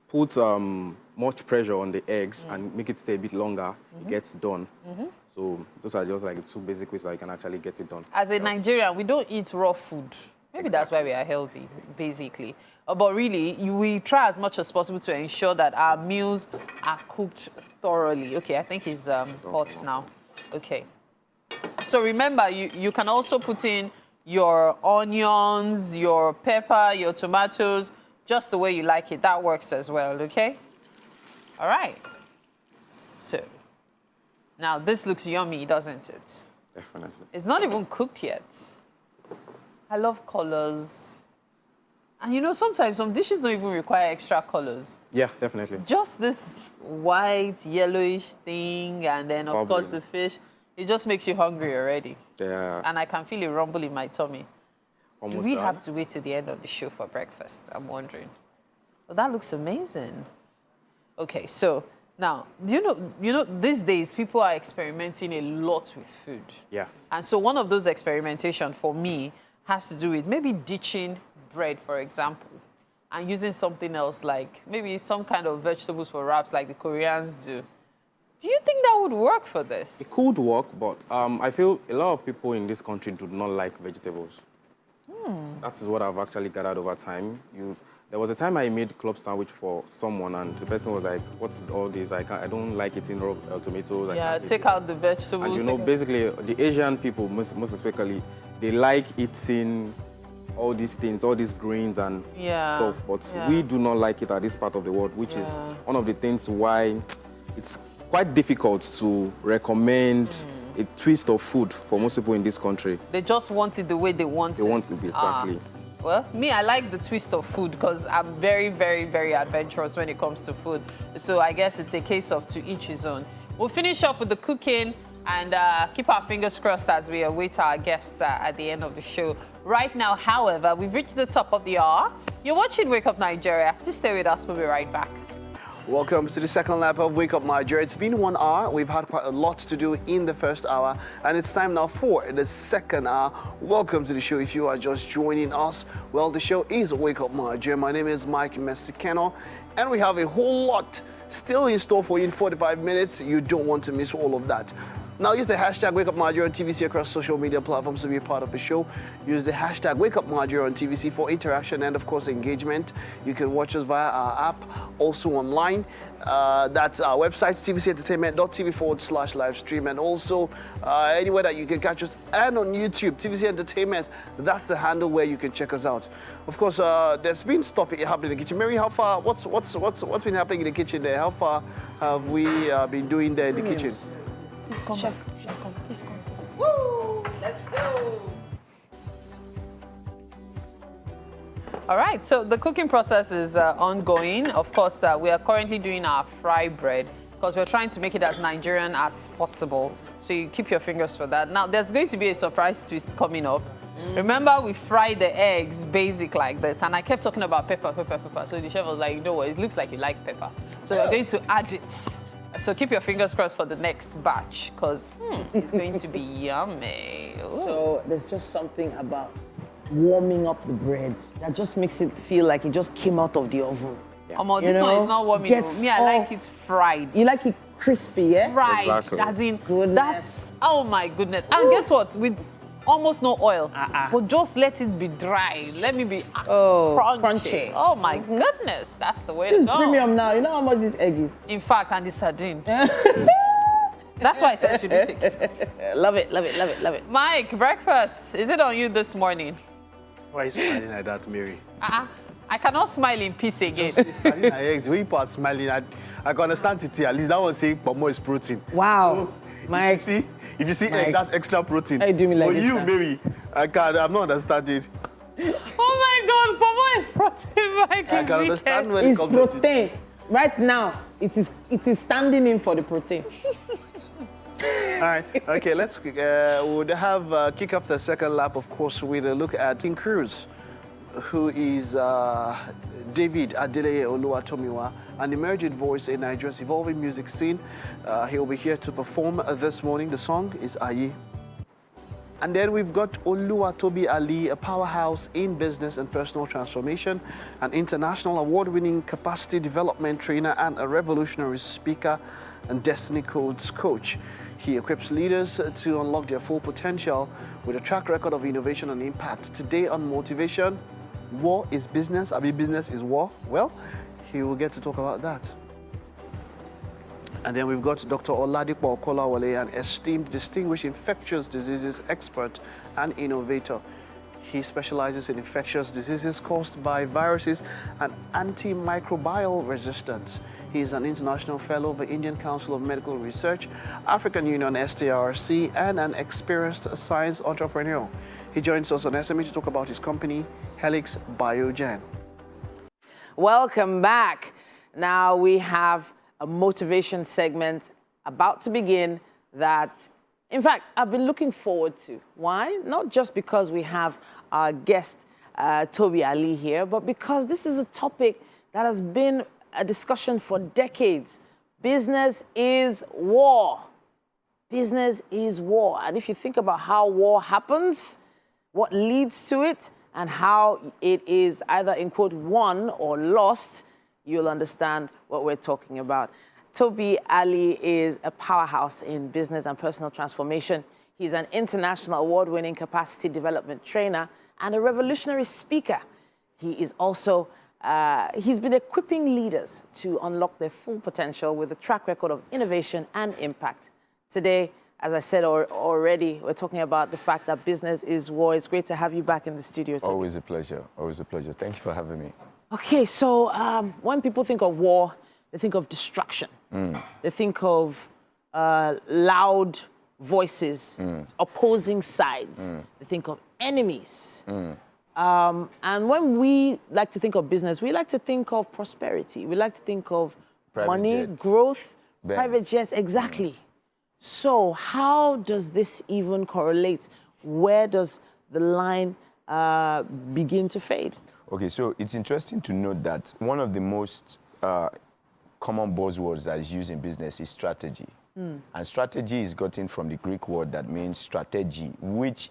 put much pressure on the eggs and make it stay a bit longer, it gets done. So those are just like the two basic ways that you can actually get it done. As a Nigerian, we don't eat raw food. Maybe that's why we are healthy, basically. But really, we try as much as possible to ensure that our meals are cooked thoroughly. Okay, I think it's hot now. Okay. So remember, you can also put in your onions, your pepper, your tomatoes, just the way you like it. That works as well, okay? All right. So, now this looks yummy, doesn't it? Definitely. It's not even cooked yet. I love colors. And you know, sometimes some dishes don't even require extra colors. Yeah, definitely. Just this white, yellowish thing, and then, of course, the fish. It just makes you hungry already. Yeah. And I can feel it rumble in my tummy. Almost Do we done. have to wait till the end of the show for breakfast? I'm wondering. Well, that looks amazing. Okay, so now, do you know, these days people are experimenting a lot with food. Yeah. And so one of those experimentation for me has to do with maybe ditching bread, for example, and using something else like maybe some kind of vegetables for wraps like the Koreans do. Do you think that would work for this? It could work, but I feel a lot of people in this country do not like vegetables. That is what I've actually gathered over time. There was a time I made club sandwich for someone, and the person was like, "What's all this? I don't like eating raw tomatoes." Yeah, take out the vegetables. And you know, basically, the Asian people, most especially, they like eating all these things, all these greens and stuff. But we do not like it at this part of the world, which is one of the things why it's quite difficult to recommend a twist of food for most people in this country. They just want it the way they want it. They want it to be exactly. Well, me, I like the twist of food because I'm very, very, very adventurous when it comes to food. So I guess it's a case of to each his own. We'll finish up with the cooking and keep our fingers crossed as we await our guests at the end of the show. Right now, however, we've reached the top of the hour. You're watching Wake Up Nigeria. Just stay with us. We'll be right back. Welcome to the second lap of Wake Up Nigeria. It's been 1 hour. We've had quite a lot to do in the first hour, and it's time now for the second hour. Welcome to the show. If you are just joining us, well, the show is Wake Up Nigeria. My name is Mike Mexicano, and we have a whole lot still in store for you in 45 minutes. You don't want to miss all of that. Now use the hashtag Wake Up Nigeria on TVC across social media platforms to be a part of the show. Use the hashtag Wake Up Nigeria on TVC for interaction and, of course, engagement. You can watch us via our app, also online. That's our website, tvcentertainment.tv/live stream, and also anywhere that you can catch us, and on YouTube, TVC Entertainment. That's the handle where you can check us out. Of course, there's been stuff happening in the kitchen. Mary, how far? What's been happening in the kitchen there? How far have we been doing there in the kitchen? Please come Chef, back. please come. Please come. Woo! Let's go. All right, so the cooking process is ongoing. Of course, we are currently doing our fry bread because we're trying to make it as Nigerian as possible. So you keep your fingers for that. Now, there's going to be a surprise twist coming up. Remember, we fried the eggs basic like this, and I kept talking about pepper. So the chef was like, you know what, it looks like you like pepper. So we're going to add it. So keep your fingers crossed for the next batch because it's going to be yummy. Ooh. So there's just something about warming up the bread that just makes it feel like it just came out of the oven. Yeah. This one is not warming. Me, I like it fried. You like it crispy, yeah? Fried. Exactly. As in, Goodness. that's, oh my goodness. And guess what? With almost no oil. But just let it be dry. Let me be crunchy. Oh my goodness. That's the way This to is go. premium now. You know how much this egg is? In fact, and the sardine. That's why I said you should eat it. Love it, love it, love it, love it. Mike, breakfast. Is it on you this morning? Why are you smiling like that, Mary? I cannot smile in peace again. Sardine and eggs, when people are smiling, I can understand it here. At least that one saying pomo is protein. Wow. Mike. If you see egg, that's extra protein. How you do me like For this, you, huh? Mary, I'm not understanding. Oh my God, pomo is protein, Mike. I can understand when it It's comes to protein. Right now, it is standing in for the protein. All right, okay, let's we'll have kick off the second lap, of course, with a look at King Cruz, who is David Adeleye Oluwatomiwa, an emerging voice in Nigeria's evolving music scene. He'll be here to perform this morning. The song is Aye. And then we've got Oluwatobi Ali, a powerhouse in business and personal transformation, an international award-winning capacity development trainer and a revolutionary speaker and Destiny Codes coach. He equips leaders to unlock their full potential with a track record of innovation and impact. Today on Motivation, war is business. I mean, business is war. Well, he will get to talk about that. And then we've got Dr. Oladipo Okolawole, an esteemed, distinguished infectious diseases expert and innovator. He specializes in infectious diseases caused by viruses and antimicrobial resistance. He is an international fellow of the Indian Council of Medical Research, African Union STRC, and an experienced science entrepreneur. He joins us on SME to talk about his company, Helix Biogen. Welcome back. Now we have a motivation segment about to begin that, in fact, I've been looking forward to. Why? Not just because we have our guest, Toby Ali, here, but because this is a topic that has been a discussion for decades. Business is war. Business is war. And if you think about how war happens, what leads to it, and how it is either, in quote, won or lost, you'll understand what we're talking about. Toby Ali is a powerhouse in business and personal transformation. He's an international award-winning capacity development trainer and a revolutionary speaker. He is also, he's been equipping leaders to unlock their full potential with a track record of innovation and impact. Today, as I said already, we're talking about the fact that business is war. It's great to have you back in the studio, Toby. Always a pleasure. Always a pleasure. Thank you for having me. Okay, so when people think of war, they think of destruction. They think of loud voices, opposing sides. They think of enemies. And when we like to think of business, we like to think of prosperity. We like to think of Private money, jets. growth, Banks. private jets, exactly. So how does this even correlate? Where does the line begin to fade? Okay, so it's interesting to note that one of the most common buzzwords that is used in business is strategy. And strategy is gotten from the Greek word that means strategy, which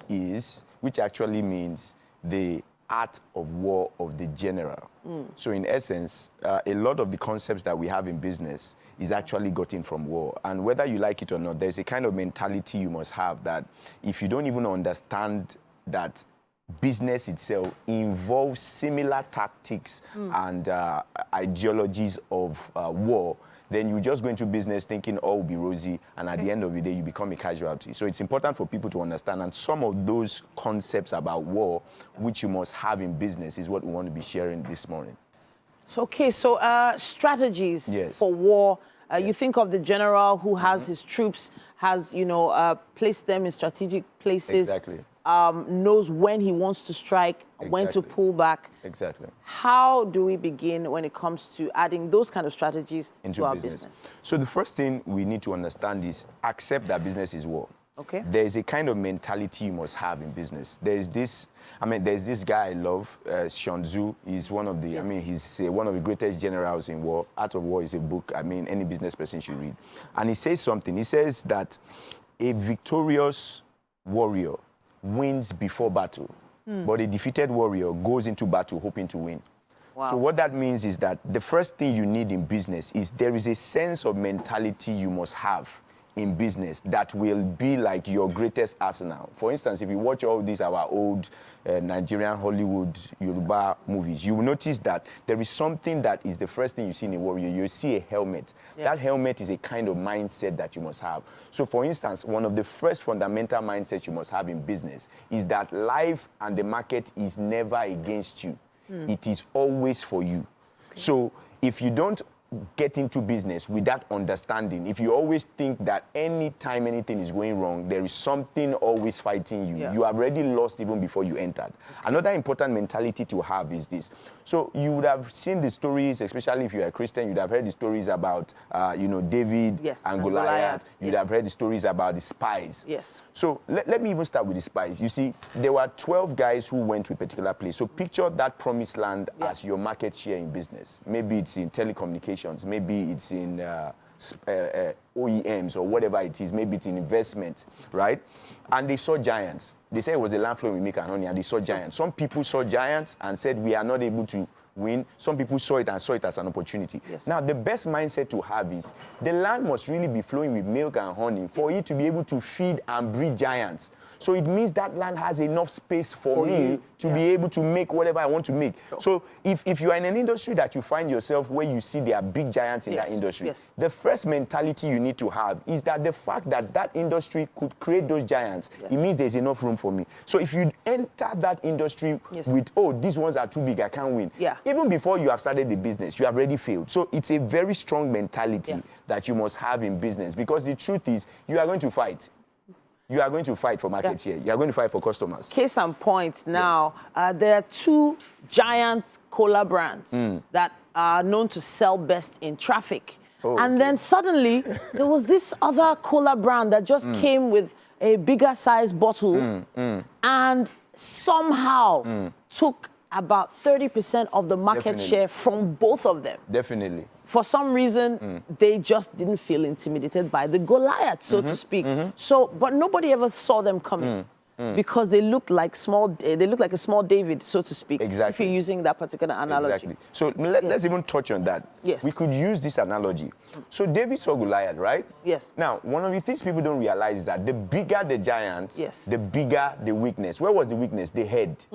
actually means the art of war of the general. So in essence, a lot of the concepts that we have in business is actually gotten from war. And whether you like it or not, there's a kind of mentality you must have that if you don't even understand that business itself involves similar tactics and ideologies of war, then you just go into business thinking all will be rosy, and at the end of the day, you become a casualty. So it's important for people to understand, and some of those concepts about war, which you must have in business, is what we want to be sharing this morning. So, okay, so strategies Yes. for war. You think of the general who has his troops, has, placed them in strategic places. Exactly. Knows when he wants to strike, when to pull back. Exactly. How do we begin when it comes to adding those kind of strategies Into to our business? So the first thing we need to understand is accept that business is war. Okay. There's a kind of mentality you must have in business. There's this guy I love, Sun Tzu. He's one of the, he's one of the greatest generals in war. Art of War is a book, any business person should read. And he says something. He says that a victorious warrior wins before battle, but a defeated warrior goes into battle hoping to win. Wow. So what that means is that the first thing you need in business is there is a sense of mentality you must have in business that will be like your greatest arsenal. For instance, if you watch all these our old Nigerian Hollywood Yoruba movies, you will notice that there is something that is the first thing you see in a warrior. You see a helmet. Yeah. That helmet is a kind of mindset that you must have. So for instance, one of the first fundamental mindsets you must have in business is that life and the market is never against you. It is always for you. Okay. So if you don't get into business with that understanding, if you always think that anytime anything is going wrong, there is something always fighting you, you have already lost even before you entered. Another important mentality to have is this. So you would have seen the stories, especially if you're a Christian, you'd have heard the stories about, David and Goliath. You'd have heard the stories about the spies. Yes. So let me even start with the spies. You see, there were 12 guys who went to a particular place. So picture that promised land as your market share in business. Maybe it's in telecommunications. Maybe it's in OEMs or whatever it is, maybe it's an investment, right? And they saw giants. They said it was a land flowing with milk and honey, and they saw giants. Some people saw giants and said, we are not able to win. Some people saw it and saw it as an opportunity. Yes. Now, the best mindset to have is the land must really be flowing with milk and honey for it to be able to feed and breed giants. So it means that land has enough space for me to be able to make whatever I want to make. Sure. So if you are in an industry that you find yourself where you see there are big giants in that industry, the first mentality you need to have is that the fact that that industry could create those giants, it means there's enough room for me. So if you enter that industry with, oh, these ones are too big, I can't win. Even before you have started the business, you have already failed. So it's a very strong mentality that you must have in business, because the truth is you are going to fight. You are going to fight for market share. You are going to fight for customers. Case in point now, there are 2 giant cola brands that are known to sell best in traffic. And then suddenly, there was this other cola brand that just came with a bigger size bottle and somehow took about 30% of the market share from both of them. Definitely. For some reason, they just didn't feel intimidated by the Goliath, so to speak. So, but nobody ever saw them coming because they looked like a small David, so to speak. If you're using that particular analogy. Exactly. So let's even touch on that. Yes. We could use this analogy. So David saw Goliath, right? Yes. Now, one of the things people don't realize is that the bigger the giant, the bigger the weakness. Where was the weakness? The head.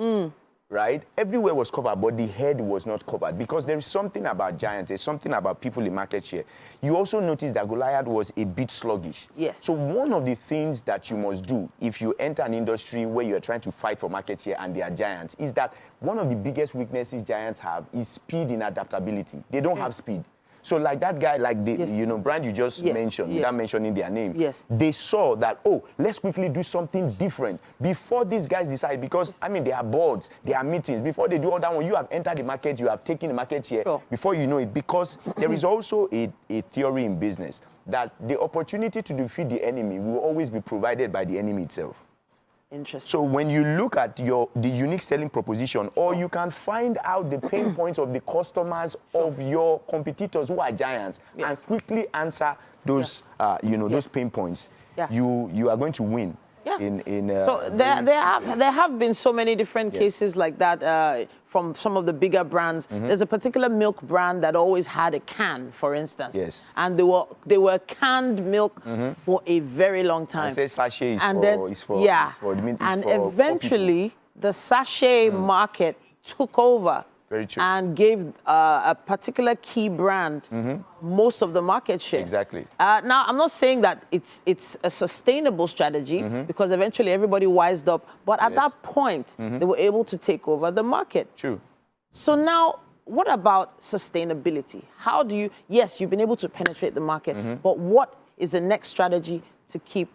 Right? Everywhere was covered, but the head was not covered, because there is something about giants, there's something about people in market share. You also notice that Goliath was a bit sluggish. Yes. So one of the things that you must do if you enter an industry where you're trying to fight for market share and they are giants is that one of the biggest weaknesses giants have is speed in adaptability. They don't have speed. So like that guy, like the brand you just mentioned, without mentioning their name, they saw that, oh, let's quickly do something different before these guys decide, because, I mean, they are boards, they are meetings. Before they do all that one, you have entered the market, you have taken the market share before you know it, because there is also a theory in business that the opportunity to defeat the enemy will always be provided by the enemy itself. Interesting. So when you look at the unique selling proposition, or you can find out the pain points of the customers of your competitors who are giants and quickly answer those, those pain points, you are going to win. So there have been so many different cases like that from some of the bigger brands. There's a particular milk brand that always had a can, for instance. Yes. And they were canned milk for a very long time. And say sachet is and eventually the sachet market took over. Very true. And gave a particular key brand most of the market share. Exactly. Now, I'm not saying that it's a sustainable strategy, because eventually everybody wised up. But at that point, they were able to take over the market. True. So now, what about sustainability? How do you, yes, you've been able to penetrate the market, but what is the next strategy to keep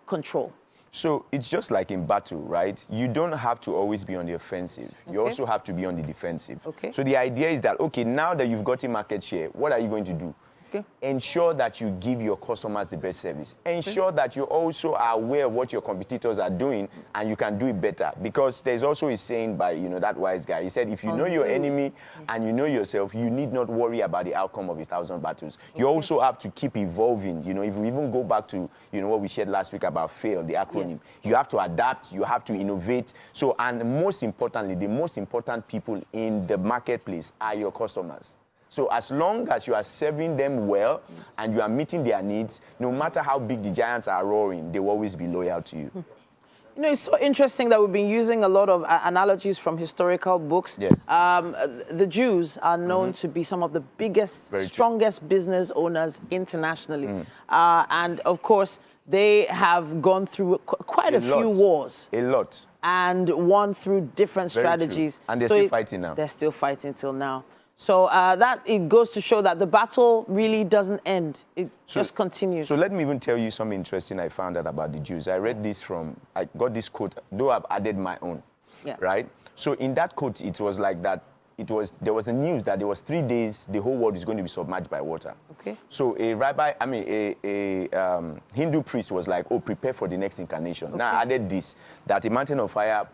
control? So it's just like in battle, right? You don't have to always be on the offensive. You also have to be on the defensive. So the idea is that, okay, now that you've gotten market share, what are you going to do? Ensure that you give your customers the best service. Ensure that you also are aware of what your competitors are doing and you can do it better. Because there's also a saying by, that wise guy. He said, if you know your enemy and you know yourself, you need not worry about the outcome of 1,000 battles. You also have to keep evolving. If we even go back to, what we shared last week about FAIL, the acronym, you have to adapt, you have to innovate. So, and most importantly, the most important people in the marketplace are your customers. So as long as you are serving them well and you are meeting their needs, no matter how big the giants are roaring, they will always be loyal to you. It's so interesting that we've been using a lot of analogies from historical books. Yes. The Jews are known to be some of the biggest, strongest business owners internationally. And of course, they have gone through quite a few wars. A lot. And won through different strategies. And they're still fighting now. They're still fighting till now. So it goes to show that the battle really doesn't end. It just continues. So let me even tell you something interesting I found out about the Jews. I read this I got this quote, though I've added my own, right? So in that quote, it was like that there was a news that there was 3 days the whole world is going to be submerged by water. Okay. So a Hindu priest was like, oh, prepare for the next incarnation. Okay. Now I added this, that a Mountain of Fire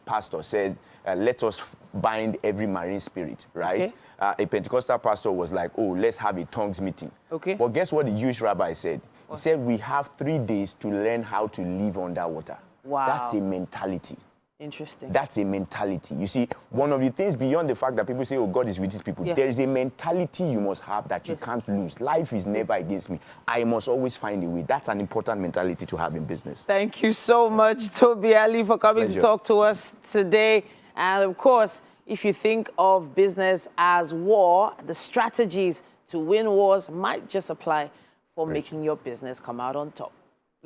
pastor said, let us bind every marine spirit, right? Okay. A Pentecostal pastor was like, oh, let's have a tongues meeting. Okay. But guess what the Jewish rabbi said? He said, we have 3 days to learn how to live underwater. Wow. That's a mentality. Interesting. That's a mentality. You see, one of the things beyond the fact that people say, oh, God is with his people, there is a mentality you must have that you can't lose. Life is never against me. I must always find a way. That's an important mentality to have in business. Thank you so much, Toby Ali, for coming to talk to us today. And of course, if you think of business as war, the strategies to win wars might just apply for making your business come out on top.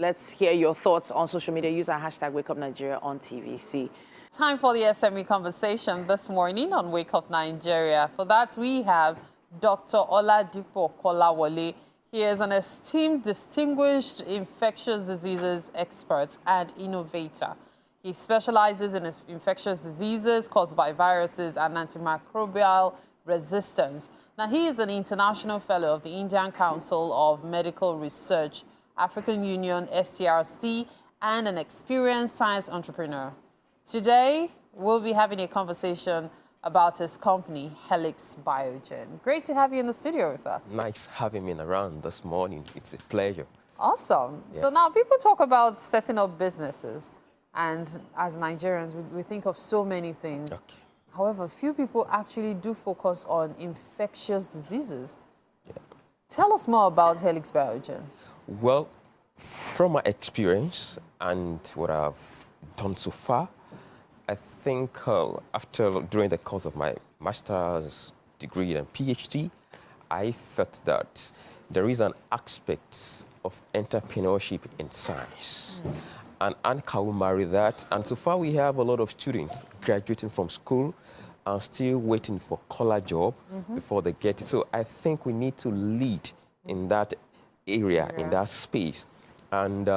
Let's hear your thoughts on social media. Use our hashtag WakeUpNigeria on TVC. Time for the SME conversation this morning on Wake Up Nigeria. For that, we have Dr. Oladipo Kolawole. He is an esteemed, distinguished infectious diseases expert and innovator. He specializes in infectious diseases caused by viruses and antimicrobial resistance. Now, he is an international fellow of the Indian Council of Medical Research, African Union, SCRC, and an experienced science entrepreneur. Today, we'll be having a conversation about his company, Helix Biogen. Great to have you in the studio with us. Nice having me around this morning. It's a pleasure. Awesome. Yeah. So now people talk about setting up businesses, and as Nigerians, we think of so many things. Okay. However, few people actually do focus on infectious diseases. Yeah. Tell us more about Helix Biogen. Well, from my experience and what I've done so far, I think during the course of my master's degree and PhD, I felt that there is an aspect of entrepreneurship in science. And Anka will marry that. And so far, we have a lot of students graduating from school and still waiting for collar job before they get it. So I think we need to lead in that area, in that space, and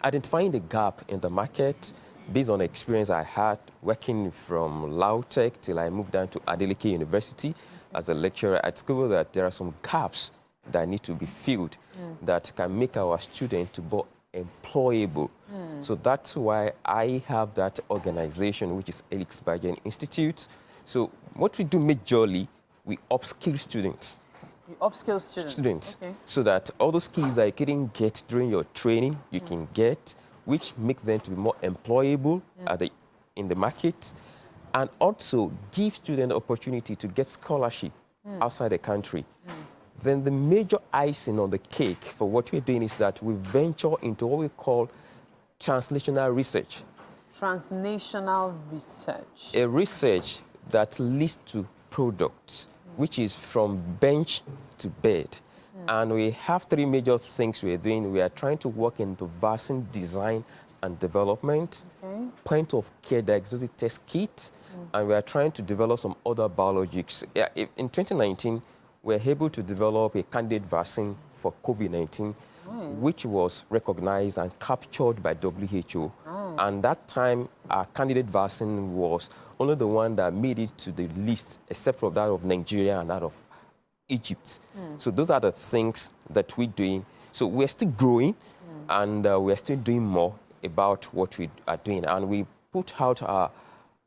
identifying the gap in the market based on the experience I had working from Lautech till I moved down to Adeleke University as a lecturer. I discovered that there are some gaps that need to be filled that can make our students more employable. So that's why I have that organization, which is Helix Biogen Institute. So what we do majorly, we upskill students. You upskill students. Okay. So that all the skills that you couldn't get during your training, you can get, which make them to be more employable in the market, and also give students the opportunity to get scholarship outside the country. Then the major icing on the cake for what we're doing is that we venture into what we call translational research. Translational research. A research that leads to products, which is from bench to bed. And we have 3 major things we're doing. We are trying to work into vaccine design and development, point-of-care diagnostic test kit, and we are trying to develop some other biologics. Yeah, in 2019, we were able to develop a candidate vaccine for COVID-19, which was recognized and captured by WHO. And that time, our candidate vaccine was only the one that made it to the list, except for that of Nigeria and that of Egypt. So those are the things that we're doing. So we're still growing, and we're still doing more about what we are doing. And we put out our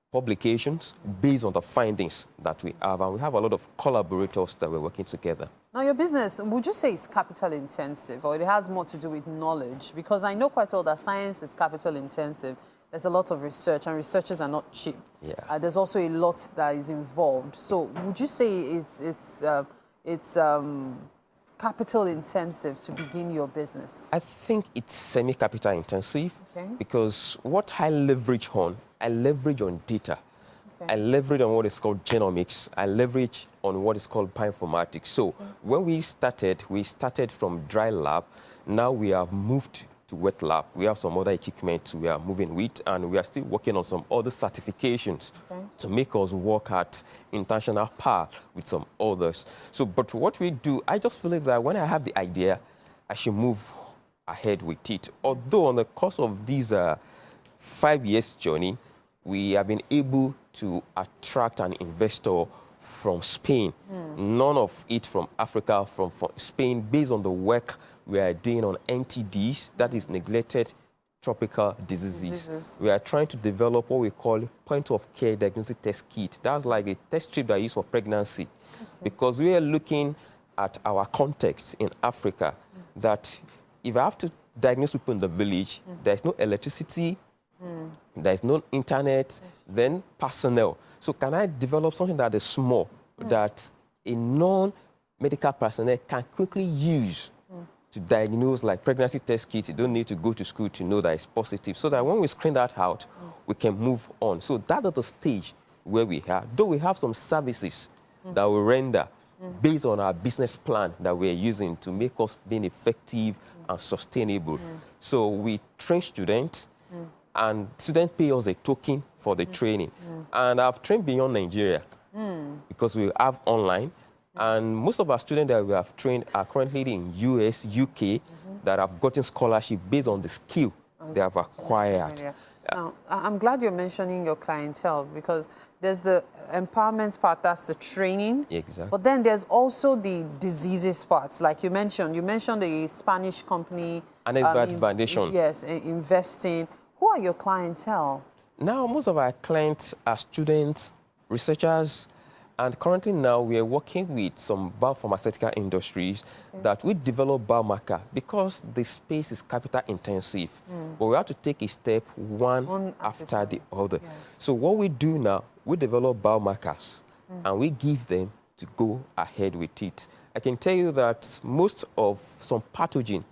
publications based on the findings that we have. And we have a lot of collaborators that we're working together. Now, your business, would you say it's capital intensive, or it has more to do with knowledge? Because I know quite well that science is capital intensive. There's a lot of research, and researchers are not cheap. Yeah. There's also a lot that is involved. So would you say it's capital intensive to begin your business? I think it's semi-capital intensive because what I leverage on data. I leverage on what is called genomics. I leverage on what is called bioinformatics. So when we started from dry lab. Now we have moved to wet lab. We have some other equipment we are moving with, and we are still working on some other certifications to make us work at international par with some others. So, but what we do, I just believe that when I have the idea, I should move ahead with it. Although on the course of these 5 years journey, we have been able to attract an investor from Spain, none of it from Africa, from Spain, based on the work we are doing on NTDs, that is neglected tropical diseases. We are trying to develop what we call point-of-care diagnostic test kit. That's like a test strip that is used for pregnancy, because we are looking at our context in Africa, that if I have to diagnose people in the village, there's no electricity, there's no internet, then personnel. So can I develop something that is small, that a non-medical personnel can quickly use to diagnose, like pregnancy test kits? You don't need to go to school to know that it's positive, so that when we screen that out, we can move on. So that is the stage where we are. Though we have some services that we render based on our business plan that we're using to make us being effective and sustainable. So we train students, and students pay us a token for the training. And I've trained beyond Nigeria because we have online. And most of our students that we have trained are currently in US, UK, that have gotten scholarship based on the skill they have acquired. Now, I'm glad you're mentioning your clientele, because there's the empowerment part, that's the training. Exactly. But then there's also the diseases parts, like you mentioned. You mentioned the Spanish company. Anesvat Foundation. Yes, investing. Who are your clientele? Now, most of our clients are students, researchers, and currently now we are working with some biopharmaceutical industries that we develop biomarker, because the space is capital intensive. But we have to take a step one after the other. So what we do now, we develop biomarkers and we give them to go ahead with it. I can tell you that most of some pathogen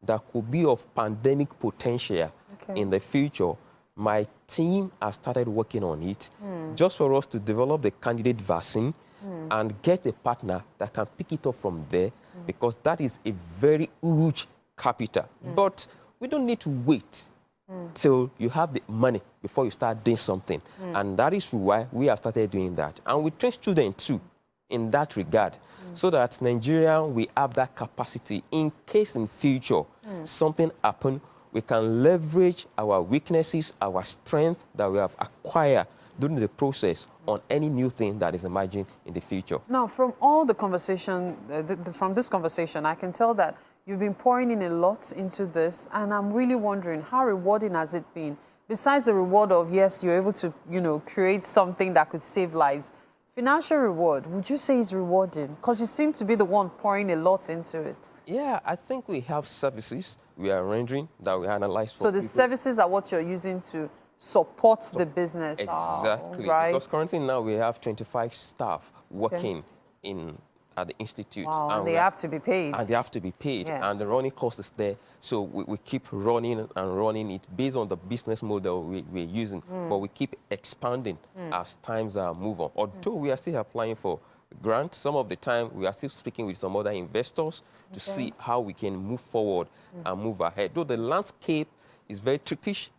that could be of pandemic potential in the future, my team has started working on it just for us to develop the candidate vaccine and get a partner that can pick it up from there, because that is a very huge capital. But we don't need to wait till you have the money before you start doing something. And that is why we have started doing that. And we train students too in that regard, so that Nigeria, we have that capacity in case in future something happen, we can leverage our weaknesses, our strength that we have acquired during the process on any new thing that is emerging in the future. Now, from all the conversation, from this conversation, I can tell that you've been pouring in a lot into this, and I'm really wondering, how rewarding has it been? Besides the reward of, yes, you're able to, create something that could save lives, financial reward, would you say is rewarding? Because you seem to be the one pouring a lot into it. Yeah, I think we have services we are rendering that we analyze for So the people. services are what you're using to support the business. Exactly. Right. Because currently now we have 25 staff working at the institute. Wow, and they have to be paid. And they have to be paid. Yes. And the running cost is there. So we keep running and running it based on the business model we're using. But we keep expanding as times move on. Although we are still applying for grants, some of the time we are still speaking with some other investors to see how we can move forward and move ahead. Though the landscape is very trickish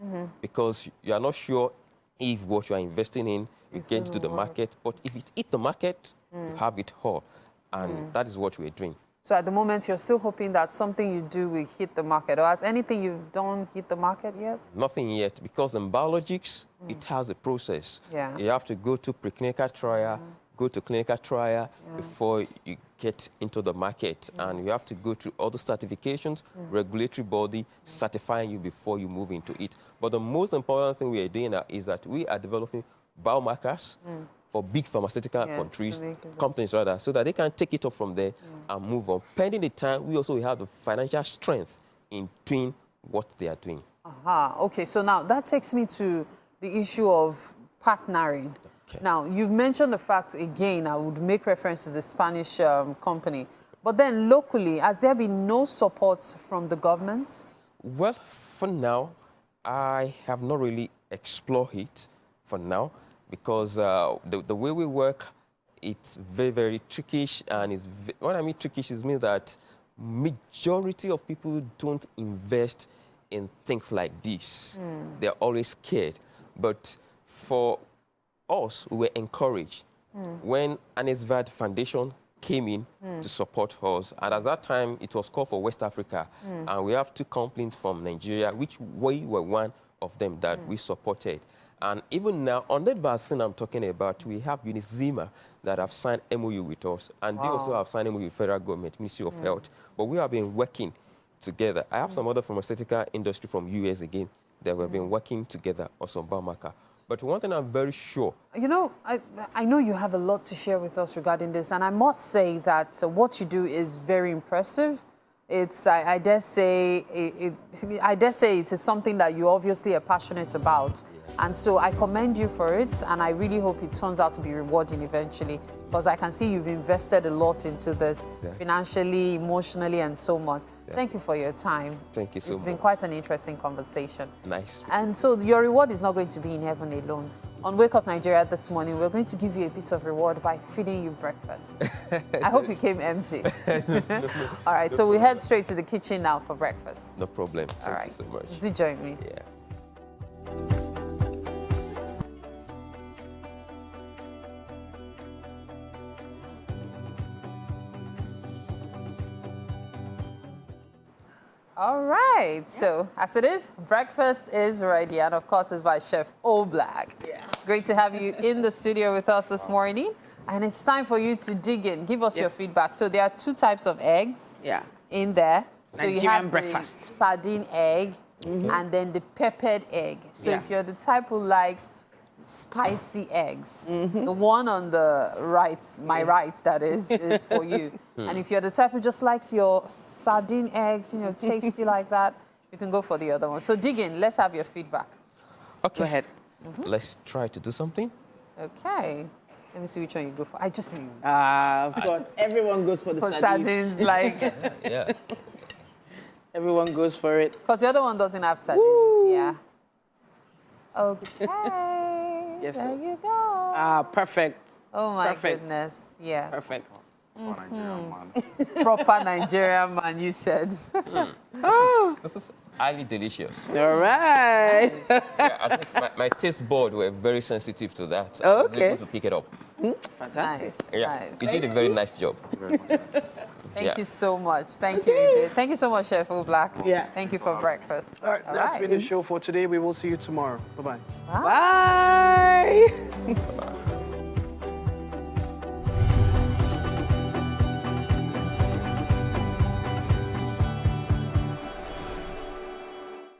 because you are not sure if what you are investing in will get to the market. But if it hit the market, you have it all. And that is what we're doing. So at the moment, you're still hoping that something you do will hit the market. Or has anything you've done hit the market yet? Nothing yet, because in biologics, it has a process. Yeah. You have to go to preclinical trial, go to clinical trial before you get into the market. And you have to go through all the certifications, regulatory body certifying you before you move into it. But the most important thing we are doing now is that we are developing biomarkers for big pharmaceutical companies rather, so that they can take it up from there and move on. Pending the time, we also have the financial strength in doing what they are doing. Okay, so now that takes me to the issue of partnering. Okay. Now, you've mentioned the fact, again, I would make reference to the Spanish company. But then locally, has there been no support from the government? Well, for now, I have not really explored it for now, because the way we work, it's very, very trickish. And what I mean trickish is means that majority of people don't invest in things like this. They're always scared. But for us, we were encouraged when Anesvat Foundation came in to support us. And at that time, it was called for West Africa. And we have two companies from Nigeria, which we were one of them that we supported. And even now, on that vaccine I'm talking about, we have Unizima that have signed MOU with us, and they also have signed MOU with federal government, Ministry of Health. But we have been working together. I have some other pharmaceutical industry from US again that we've been working together also on biomarker. But one thing I'm very sure. You know, I know you have a lot to share with us regarding this, and I must say that what you do is very impressive. It's, I dare say, it is something that you obviously are passionate about. And so I commend you for it, and I really hope it turns out to be rewarding eventually, because I can see you've invested a lot into this, financially, emotionally, and so much. Thank you for your time. Thank you so much. It's been quite an interesting conversation. Nice. And so your reward is not going to be in heaven alone. On Wake Up Nigeria this morning, we're going to give you a bit of reward by feeding you breakfast. I hope you came empty. All right, so we head straight to the kitchen now for breakfast. No problem. Thank you so much. Do join me. Yeah. All right, so as it is, breakfast is ready, and of course it's by Chef Oblak. Yeah. Great to have you in the studio with us this morning, and it's time for you to dig in. Give us your feedback. So there are two types of eggs in there. So you have breakfast. The sardine egg and then the peppered egg. So if you're the type who likes spicy eggs, the one on the right, my right, that is for you. And if you're the type who just likes your sardine eggs, you know, tasty like that, you can go for the other one. So dig in. Let's have your feedback. Okay. Go ahead. Let's try to do something. Okay. Let me see which one you go for. I just Of course, everyone goes for the sardines, like, Yeah. Everyone goes for it. because the other one doesn't have sardines. Woo. Yeah. Okay. Yes, There sir. you go. Perfect. Oh my Perfect. goodness. Yes. Perfect. Proper Nigerian man, you said. This is highly delicious. All right. Nice. Yeah, at least my taste board were very sensitive to that. Oh, I was okay. able to pick it up. Fantastic. Nice. Yeah, Nice. you did a very nice job. Thank you so much. Thank you, Edith. Thank you so much, Chef Oblak. Yeah. Thank you for breakfast. All right, that's been the show for today. We will see you tomorrow. Bye-bye. Bye.